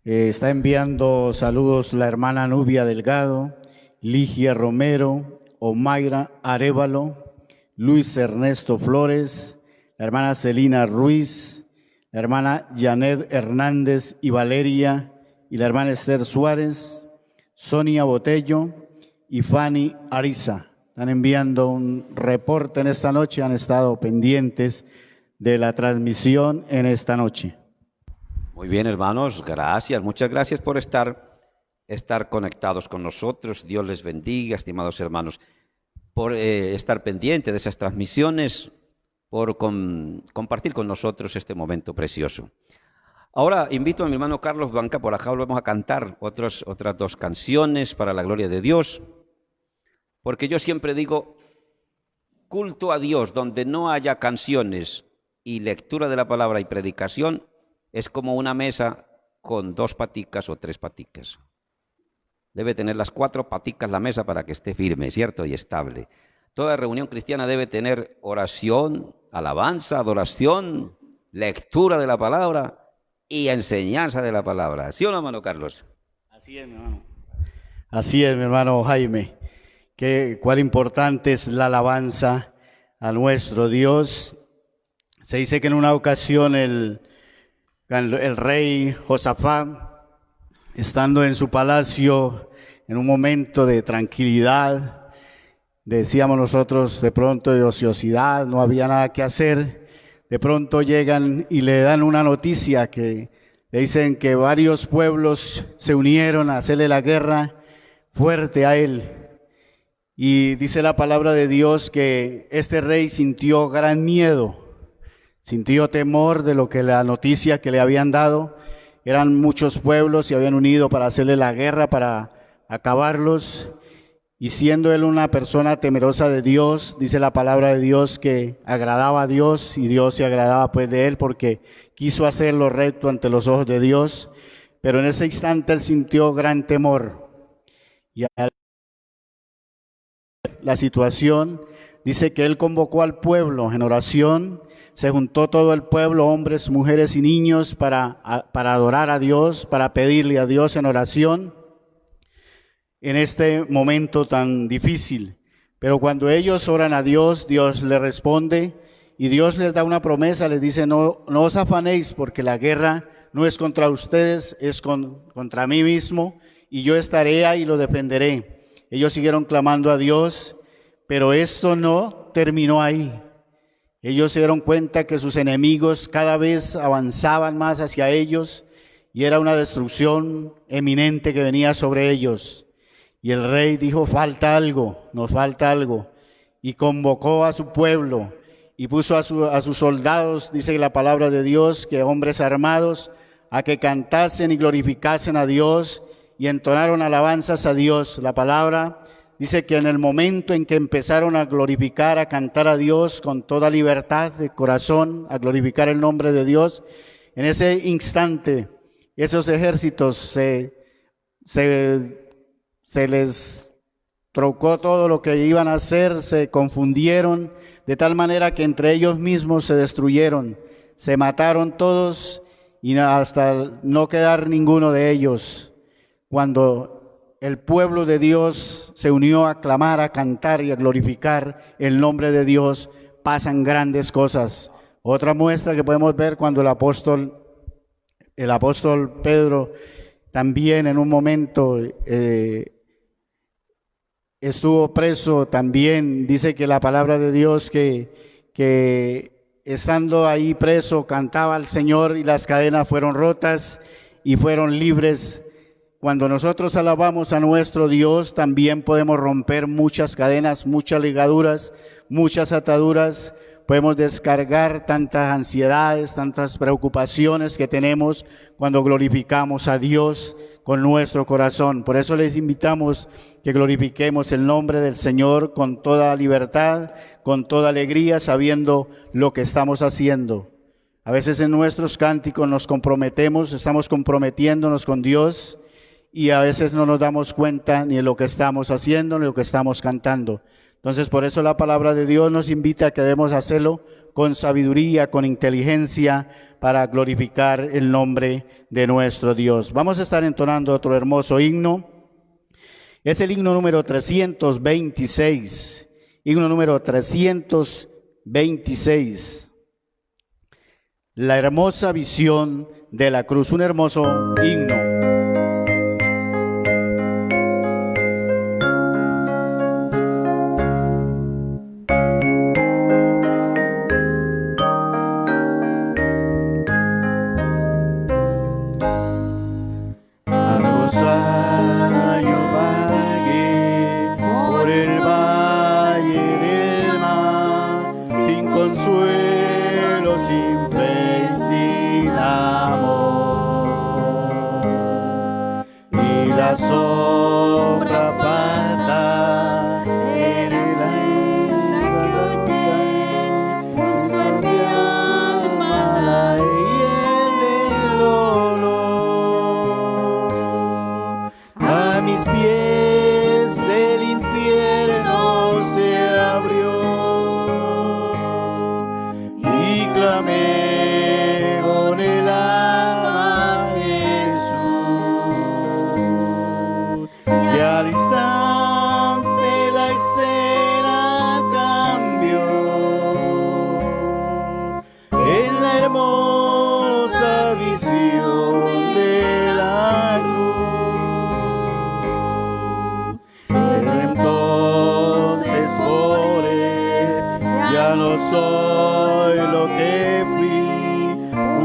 está enviando saludos la hermana Nubia Delgado, Ligia Romero, Omaira Arévalo, Luis Ernesto Flores, la hermana Celina Ruiz, la hermana Janet Hernández y Valeria, y la hermana Esther Suárez, Sonia Botello y Fanny Ariza. Están enviando un reporte en esta noche, han estado pendientes de la transmisión en esta noche. Muy bien, hermanos, gracias, muchas gracias por estar conectados con nosotros. Dios les bendiga, estimados hermanos, por estar pendiente de esas transmisiones, por compartir con nosotros este momento precioso. Ahora invito a mi hermano Carlos Banca, por acá volvemos a cantar otras dos canciones para la gloria de Dios, porque yo siempre digo, culto a Dios donde no haya canciones y lectura de la palabra y predicación, es como una mesa con 2 paticas o 3 paticas. Debe tener las 4 paticas la mesa para que esté firme, ¿cierto? Y estable. Toda reunión cristiana debe tener oración, alabanza, adoración, lectura de la palabra y enseñanza de la palabra. ¿Sí o no, hermano Carlos? Así es, mi hermano. Así es, mi hermano Jaime. Cuál importante es la alabanza a nuestro Dios. Se dice que en una ocasión el rey Josafat, estando en su palacio, en un momento de tranquilidad, decíamos nosotros de pronto de ociosidad, no había nada que hacer, de pronto llegan y le dan una noticia que le dicen que varios pueblos se unieron a hacerle la guerra fuerte a él. Y dice la palabra de Dios que este rey sintió gran miedo. Sintió temor de lo que la noticia que le habían dado. Eran muchos pueblos, se habían unido para hacerle la guerra, para acabarlos. Y siendo él una persona temerosa de Dios, dice la palabra de Dios que agradaba a Dios y Dios se agradaba pues de él porque quiso hacer lo recto ante los ojos de Dios. Pero en ese instante él sintió gran temor. Y la situación dice que él convocó al pueblo en oración. Se juntó todo el pueblo, hombres, mujeres y niños, para adorar a Dios, para pedirle a Dios en oración en este momento tan difícil. Pero cuando ellos oran a Dios, Dios les responde y Dios les da una promesa, les dice, no os afanéis porque la guerra no es contra ustedes, es contra mí mismo y yo estaré ahí y lo defenderé. Ellos siguieron clamando a Dios, pero esto no terminó ahí. Ellos se dieron cuenta que sus enemigos cada vez avanzaban más hacia ellos y era una destrucción eminente que venía sobre ellos. Y el rey dijo, falta algo, nos falta algo. Y convocó a su pueblo y puso a sus soldados, dice la palabra de Dios, que hombres armados, a que cantasen y glorificasen a Dios y entonaron alabanzas a Dios. La palabra dice que en el momento en que empezaron a glorificar, a cantar a Dios con toda libertad de corazón, a glorificar el nombre de Dios, en ese instante esos ejércitos se les trocó todo lo que iban a hacer, se confundieron, de tal manera que entre ellos mismos se destruyeron, se mataron todos y hasta no quedar ninguno de ellos. Cuando el pueblo de Dios se unió a clamar, a cantar y a glorificar el nombre de Dios, pasan grandes cosas. Otra muestra que podemos ver cuando el apóstol Pedro también en un momento estuvo preso, también dice que la palabra de Dios que estando ahí preso cantaba al Señor y las cadenas fueron rotas y fueron libres. Cuando nosotros alabamos a nuestro Dios, también podemos romper muchas cadenas, muchas ligaduras, muchas ataduras. Podemos descargar tantas ansiedades, tantas preocupaciones que tenemos cuando glorificamos a Dios con nuestro corazón. Por eso les invitamos que glorifiquemos el nombre del Señor con toda libertad, con toda alegría, sabiendo lo que estamos haciendo. A veces en nuestros cánticos nos comprometemos, estamos comprometiéndonos con Dios, y a veces no nos damos cuenta ni de lo que estamos haciendo ni de lo que estamos cantando. Entonces, por eso la palabra de Dios nos invita a que debemos hacerlo con sabiduría, con inteligencia, para glorificar el nombre de nuestro Dios. Vamos a estar entonando otro hermoso himno. Es el himno número 326. Himno número 326. La hermosa visión de la cruz. Un hermoso himno. La sombra falta en la senda que hoy te puso en mi alma la hiel del dolor. A mis pies el infierno se abrió y clamé con el alma a Jesús. Y al instante la escena cambió en la hermosa visión de la cruz. Pero entonces por él ya no soy lo que fui,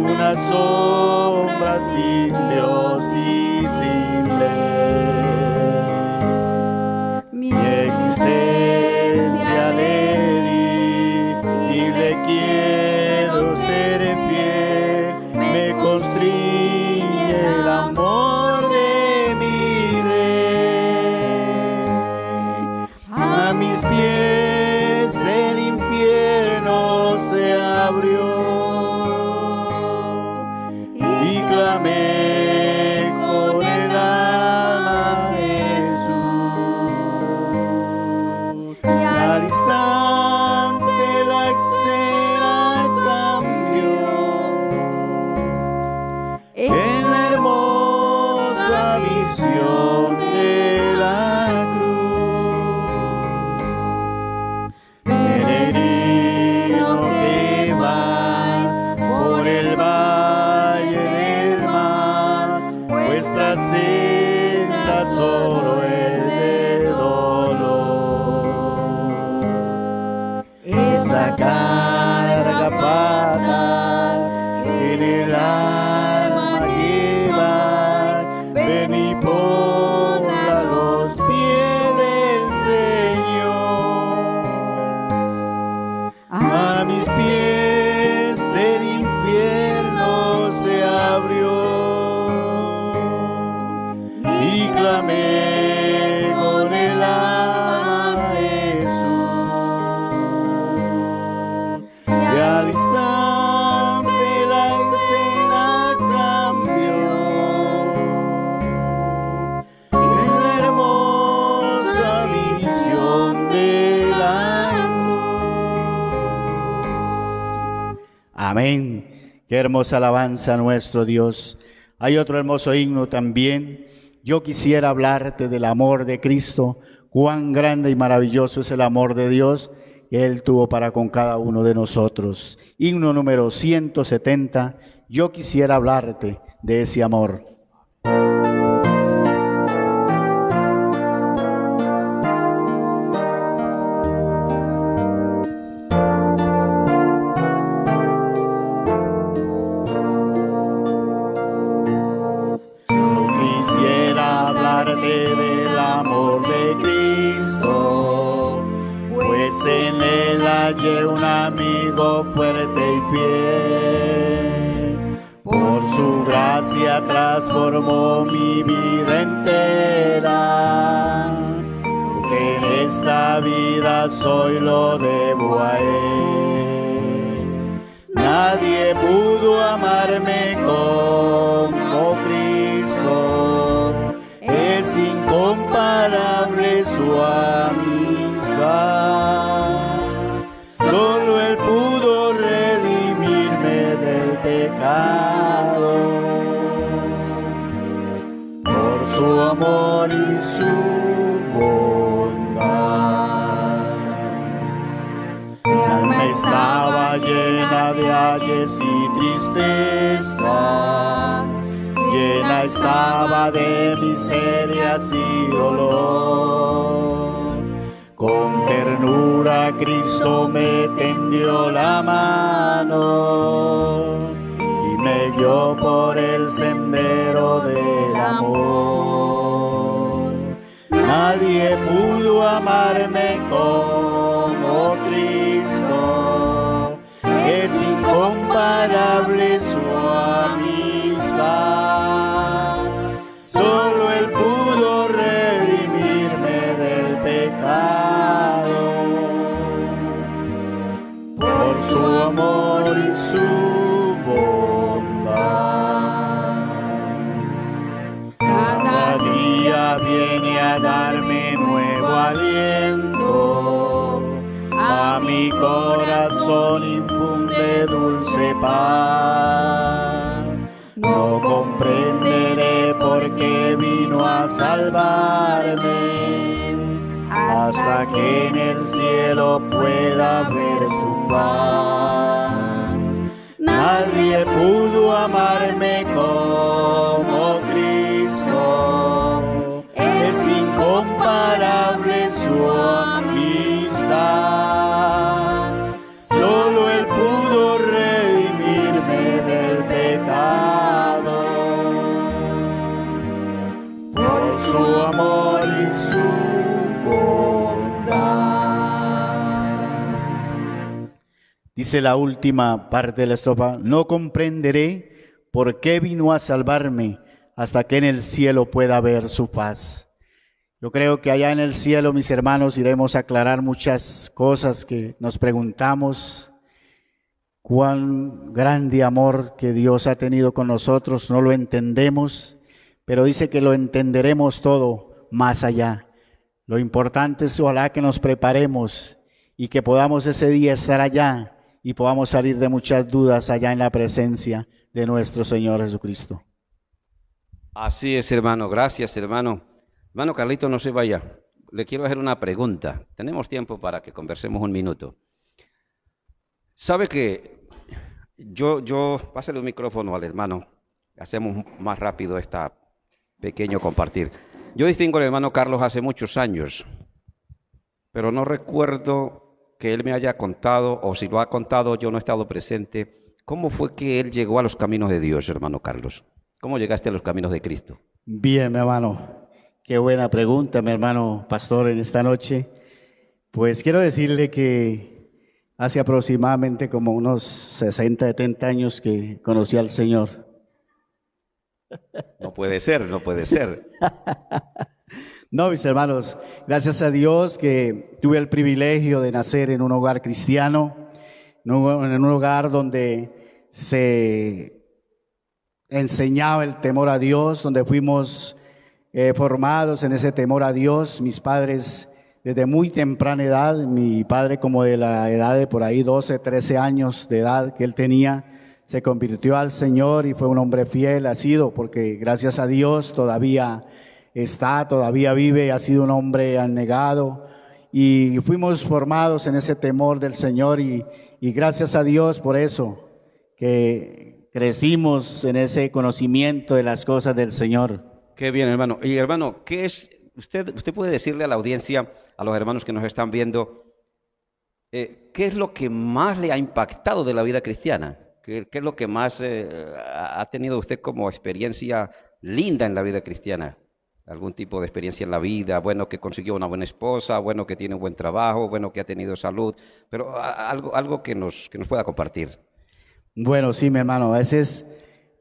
una sombra sin Dios y sin ley. Mi existencia le di y le quiero ser fiel. Me constriñe el amor de mi rey. A mis pies el infierno se abrió y clamé con el alma a Jesús. Y al instante la escena cambió en la hermosa visión de la cruz. Peregrino que vais por el valle del mar, vuestra senda solo es de dolor. Esa carga fatal que en el alma llevas, ven y ponla a los pies del Señor. A mis pies el infierno se abrió y clamé con el alma a Jesús. Y al instante la escena cambió en la hermosa visión de la cruz. Amén. Qué hermosa alabanza a nuestro Dios. Hay otro hermoso himno también. Yo quisiera hablarte del amor de Cristo. Cuán grande y maravilloso es el amor de Dios que Él tuvo para con cada uno de nosotros. Himno número 170. Yo quisiera hablarte de ese amor. Del amor de Cristo, pues en Él hallé un amigo fuerte y fiel. Por su gracia transformó mi vida entera, porque en esta vida soy lo debo a Él. Nadie pudo amarme como Cristo. su amor y su bondad. Mi alma estaba llena de ayes y tristezas, llena estaba de miserias y dolor. Con ternura Cristo me tendió la mano y me guió por el sendero del amor. Nadie pudo amarme como Cristo, es incomparable su amistad. Solo Él pudo redimirme del pecado, por su amor y su bondad. Cada día viene a darme nuevo aliento, a mi corazón infunde dulce paz. No comprenderé por qué vino a salvarme, hasta que en el cielo pueda ver su faz. Nadie pudo amarme como Cristo, es incomparable su amistad. Solo Él pudo redimirme del pecado, por su amor y su bondad. Dice la última parte de la estrofa: no comprenderé por qué vino a salvarme, hasta que en el cielo pueda ver su paz. Yo creo que allá en el cielo, mis hermanos, iremos a aclarar muchas cosas que nos preguntamos. Cuán grande amor que Dios ha tenido con nosotros, no lo entendemos, pero dice que lo entenderemos todo más allá. Lo importante es ojalá que nos preparemos y que podamos ese día estar allá y podamos salir de muchas dudas allá en la presencia de nuestro Señor Jesucristo. Así es, hermano. Gracias, hermano. Hermano Carlito, no se vaya. Le quiero hacer una pregunta. Tenemos tiempo para que conversemos un minuto. ¿Sabe que pásale un micrófono al hermano? Hacemos más rápido este pequeño compartir. Yo distingo al hermano Carlos hace muchos años, pero no recuerdo que él me haya contado, o si lo ha contado, yo no he estado presente. ¿Cómo fue que él llegó a los caminos de Dios, hermano Carlos? ¿Cómo llegaste a los caminos de Cristo? Bien, mi hermano. Qué buena pregunta, mi hermano pastor, en esta noche. Pues quiero decirle que hace aproximadamente como unos 60, 70 años que conocí al Señor. No puede ser, no puede ser. No, mis hermanos, gracias a Dios que tuve el privilegio de nacer en un hogar cristiano, en un hogar donde se enseñaba el temor a Dios, donde fuimos formados en ese temor a Dios. Mis padres desde muy temprana edad, mi padre como de la edad de por ahí 12, 13 años de edad que él tenía, se convirtió al Señor y fue un hombre fiel, ha sido, porque gracias a Dios todavía vive, ha sido un hombre abnegado, y fuimos formados en ese temor del Señor y gracias a Dios por eso, que crecimos en ese conocimiento de las cosas del Señor. Qué bien, hermano. Y hermano, ¿qué es? Usted puede decirle a la audiencia, a los hermanos que nos están viendo, ¿qué es lo que más le ha impactado de la vida cristiana? ¿Qué es lo que más ha tenido usted como experiencia linda en la vida cristiana? ¿Algún tipo de experiencia en la vida? Bueno, que consiguió una buena esposa, bueno, que tiene un buen trabajo, bueno, que ha tenido salud, pero algo que nos pueda compartir. Bueno, sí, mi hermano, a veces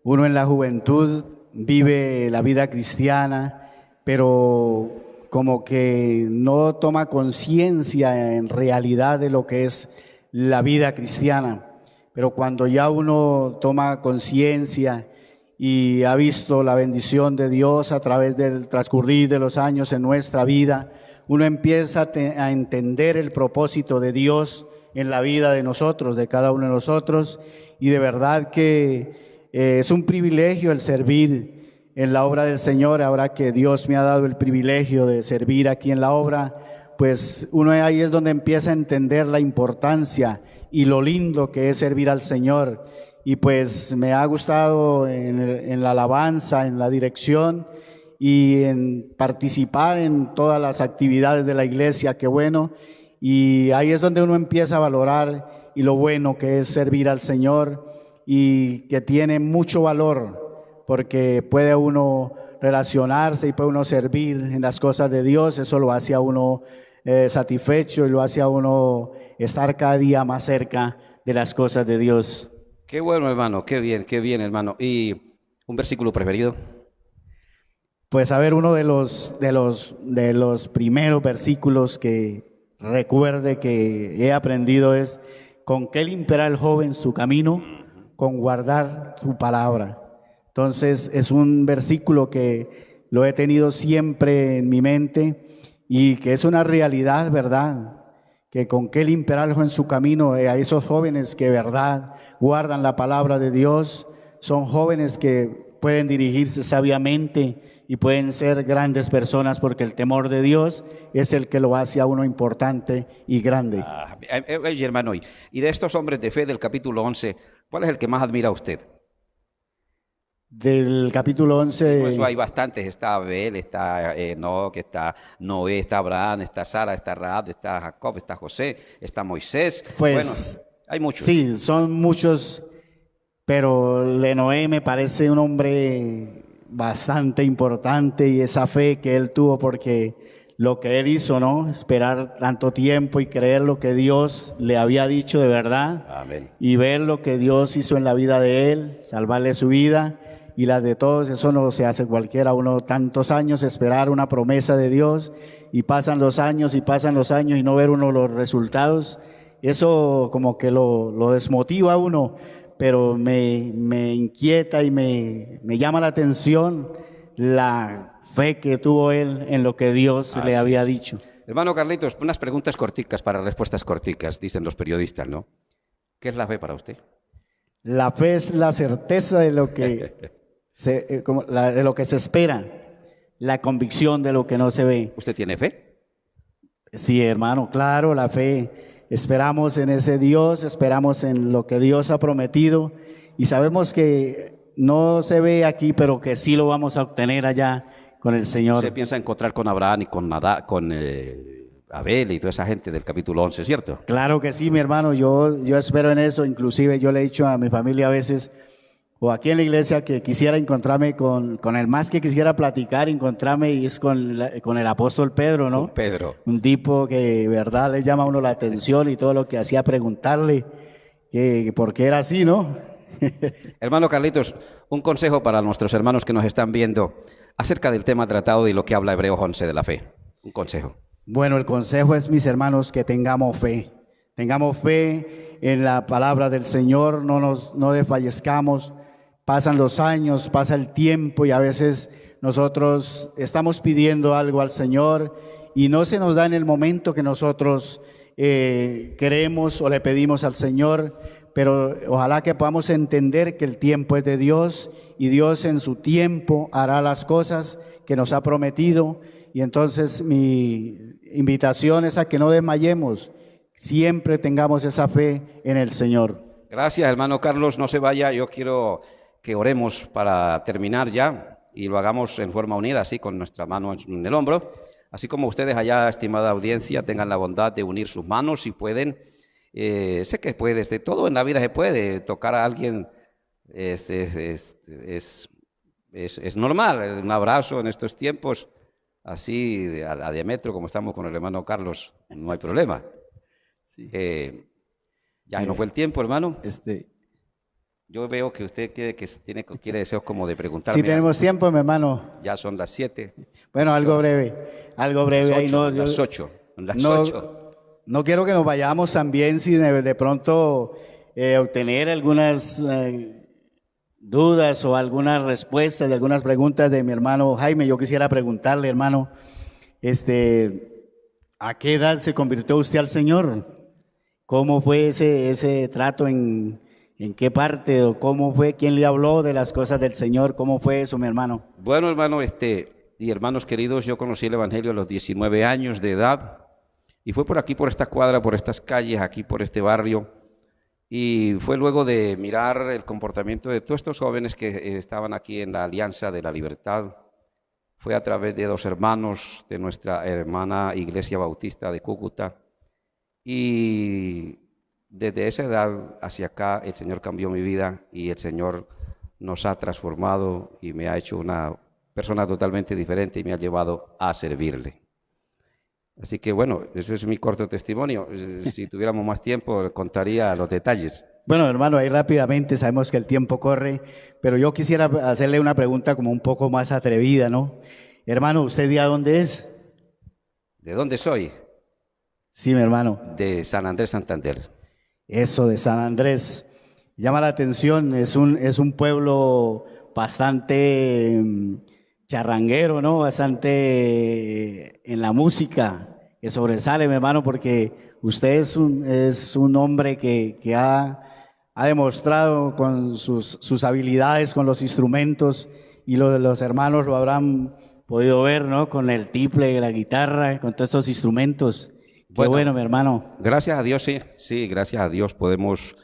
uno en la juventud vive la vida cristiana, pero como que no toma conciencia en realidad de lo que es la vida cristiana. Pero cuando ya uno toma conciencia y ha visto la bendición de Dios a través del transcurrir de los años en nuestra vida, uno empieza a entender el propósito de Dios en la vida de nosotros, de cada uno de nosotros, y de verdad que es un privilegio el servir en la obra del Señor, ahora que Dios me ha dado el privilegio de servir aquí en la obra, pues uno ahí es donde empieza a entender la importancia y lo lindo que es servir al Señor. Y pues me ha gustado en la alabanza, en la dirección y en participar en todas las actividades de la iglesia, qué bueno. Y ahí es donde uno empieza a valorar y lo bueno que es servir al Señor y que tiene mucho valor, porque puede uno relacionarse y puede uno servir en las cosas de Dios. Eso lo hace a uno satisfecho y lo hace a uno estar cada día más cerca de las cosas de Dios. Qué bueno, hermano, qué bien, hermano. ¿Y un versículo preferido? Pues a ver, uno de los primeros versículos que recuerde que he aprendido es: ¿con qué limpiará el joven su camino? Con guardar su palabra. Entonces es un versículo que lo he tenido siempre en mi mente y que es una realidad, ¿verdad? Que con qué limpiará el joven su camino. A esos jóvenes que, ¿verdad?, guardan la palabra de Dios, son jóvenes que pueden dirigirse sabiamente y pueden ser grandes personas, porque el temor de Dios es el que lo hace a uno importante y grande. Oye, hermano, y de estos hombres de fe del capítulo 11, ¿cuál es el que más admira a usted? Del capítulo 11. Pues hay bastantes: está Abel, está Enoc, está Noé, está Abraham, está Sara, está Rahab, está Jacob, está José, está Moisés. Pues, bueno, hay muchos. Sí, son muchos, pero Noé me parece un hombre bastante importante, y esa fe que él tuvo, porque lo que él hizo, ¿no? Esperar tanto tiempo y creer lo que Dios le había dicho de verdad. Amén. Y ver lo que Dios hizo en la vida de él, salvarle su vida y la de todos. Eso no se hace cualquiera. Uno tantos años esperar una promesa de Dios, y pasan los años y no ver uno los resultados. Eso como que lo desmotiva a uno, pero me inquieta y me llama la atención la fe que tuvo él en lo que Dios le había dicho. Hermano Carlitos, unas preguntas corticas para respuestas corticas, dicen los periodistas, ¿no? ¿Qué es la fe para usted? La fe es la certeza de lo que de lo que se espera, la convicción de lo que no se ve. ¿Usted tiene fe? Sí, hermano, claro, la fe. Esperamos en ese Dios, esperamos en lo que Dios ha prometido, y sabemos que no se ve aquí, pero que sí lo vamos a obtener allá con el Señor. ¿Usted piensa encontrar con Abraham y con Abel y toda esa gente del capítulo 11, cierto? Claro que sí, mi hermano, yo espero en eso. Inclusive yo le he dicho a mi familia a veces, o aquí en la iglesia, que quisiera encontrarme con el más que quisiera platicar, encontrarme, y es con el apóstol Pedro, ¿no? Con Pedro. Un tipo que, verdad, le llama a uno la atención, y todo lo que hacía preguntarle que por qué era así, ¿no? Hermano Carlitos, un consejo para nuestros hermanos que nos están viendo acerca del tema tratado y lo que habla Hebreos 11 de la fe. Un consejo. Bueno, el consejo es, mis hermanos, que tengamos fe. Tengamos fe en la palabra del Señor, no desfallezcamos. Pasan los años, pasa el tiempo, y a veces nosotros estamos pidiendo algo al Señor y no se nos da en el momento que nosotros queremos o le pedimos al Señor. Pero ojalá que podamos entender que el tiempo es de Dios, y Dios en su tiempo hará las cosas que nos ha prometido. Y entonces mi invitación es a que no desmayemos, siempre tengamos esa fe en el Señor. Gracias, hermano Carlos, no se vaya. Yo quiero que oremos para terminar ya, y lo hagamos en forma unida, así con nuestra mano en el hombro, así como ustedes allá, estimada audiencia, tengan la bondad de unir sus manos si pueden. Sé que puedes, de todo en la vida se puede. Tocar a alguien es normal, un abrazo en estos tiempos, así a diámetro como estamos con el hermano Carlos, no hay problema. Sí. Ya no fue el tiempo, hermano. Yo veo que usted quiere deseos como de preguntarme. Sí, tenemos tiempo, mi hermano. Ya son las 7. Bueno, algo breve. Las 8. No quiero que nos vayamos también sin de pronto obtener algunas dudas o algunas respuestas de algunas preguntas de mi hermano Jaime. Yo quisiera preguntarle, hermano, ¿a qué edad se convirtió usted al Señor? ¿Cómo fue ese trato en ¿En qué parte o cómo fue? ¿Quién le habló de las cosas del Señor? ¿Cómo fue eso, mi hermano? Bueno, hermano, y hermanos queridos, yo conocí el Evangelio a los 19 años de edad y fue por aquí, por esta cuadra, por estas calles, aquí por este barrio. Y fue luego de mirar el comportamiento de todos estos jóvenes que estaban aquí en la Alianza de la Libertad. Fue a través de dos hermanos de nuestra hermana Iglesia Bautista de Cúcuta. Y desde esa edad hacia acá el Señor cambió mi vida y el Señor nos ha transformado y me ha hecho una persona totalmente diferente y me ha llevado a servirle. Así que bueno, eso es mi corto testimonio. Si tuviéramos más tiempo, contaría los detalles. Bueno, hermano, ahí rápidamente, sabemos que el tiempo corre, pero yo quisiera hacerle una pregunta como un poco más atrevida, ¿no? Hermano, ¿usted de dónde es? ¿De dónde soy? Sí, mi hermano. De San Andrés, Santander. Eso, de San Andrés. Llama la atención, es un pueblo bastante charranguero, ¿no? Bastante en la música, que sobresale, mi hermano, porque usted es un hombre que ha demostrado con sus habilidades, con los instrumentos, y los hermanos lo habrán podido ver, ¿no? Con el tiple, la guitarra, con todos estos instrumentos. Qué bueno, mi hermano. Gracias a Dios, sí, gracias a Dios podemos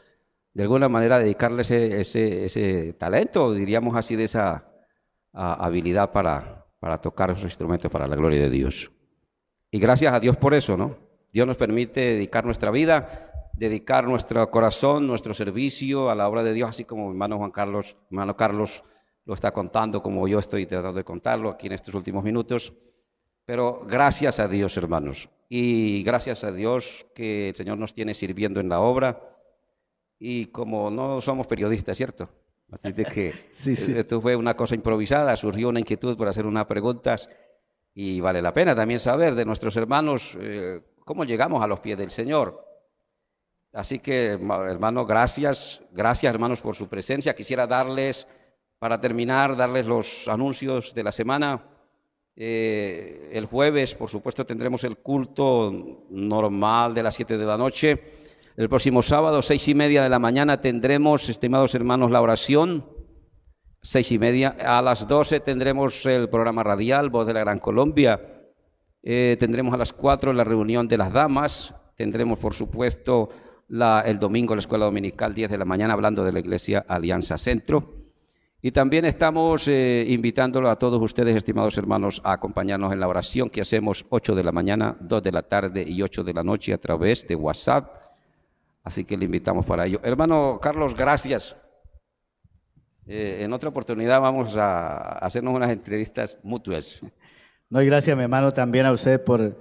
de alguna manera dedicarle ese talento, diríamos así, de esa habilidad para tocar esos instrumentos para la gloria de Dios. Y gracias a Dios por eso, ¿no? Dios nos permite dedicar nuestra vida, dedicar nuestro corazón, nuestro servicio a la obra de Dios, así como mi hermano Carlos lo está contando, como yo estoy tratando de contarlo aquí en estos últimos minutos. Pero gracias a Dios, hermanos, y gracias a Dios que el Señor nos tiene sirviendo en la obra. Y como no somos periodistas, ¿cierto? Así de que sí. Esto fue una cosa improvisada, surgió una inquietud por hacer unas preguntas y vale la pena también saber de nuestros hermanos cómo llegamos a los pies del Señor. Así que, hermano, gracias hermanos por su presencia. Quisiera para terminar, darles los anuncios de la semana. El jueves, por supuesto, tendremos el culto normal de las 7 de la noche. El próximo sábado, 6:30 de la mañana, tendremos, estimados hermanos, la oración. 6:30. A las 12 tendremos el programa radial Voz de la Gran Colombia. Tendremos a las 4 la reunión de las damas. Tendremos, por supuesto, el domingo la escuela dominical, 10 de la mañana, hablando de la Iglesia Alianza Centro. Y también estamos invitándolo a todos ustedes, estimados hermanos, a acompañarnos en la oración que hacemos 8 de la mañana, 2 de la tarde y 8 de la noche a través de WhatsApp. Así que le invitamos para ello. Hermano Carlos, gracias. En otra oportunidad vamos a hacernos unas entrevistas mutuas. No, y gracias, mi hermano, también a usted por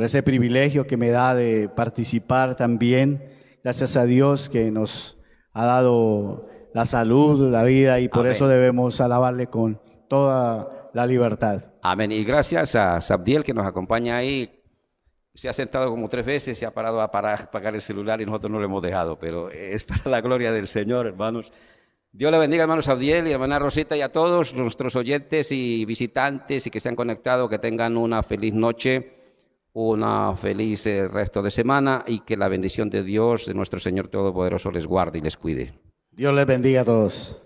ese privilegio que me da de participar también. Gracias a Dios que nos ha dado la salud, la vida, y por eso debemos alabarle con toda la libertad. Amén. Y gracias a Sabdiel que nos acompaña ahí. Se ha sentado como 3 veces, se ha parado a apagar el celular y nosotros no lo hemos dejado, pero es para la gloria del Señor, hermanos. Dios le bendiga, hermanos Abdiel y hermana Rosita, y a todos nuestros oyentes y visitantes y que se han conectado, que tengan una feliz noche, una feliz resto de semana, y que la bendición de Dios, de nuestro Señor Todopoderoso, les guarde y les cuide. Dios les bendiga a todos.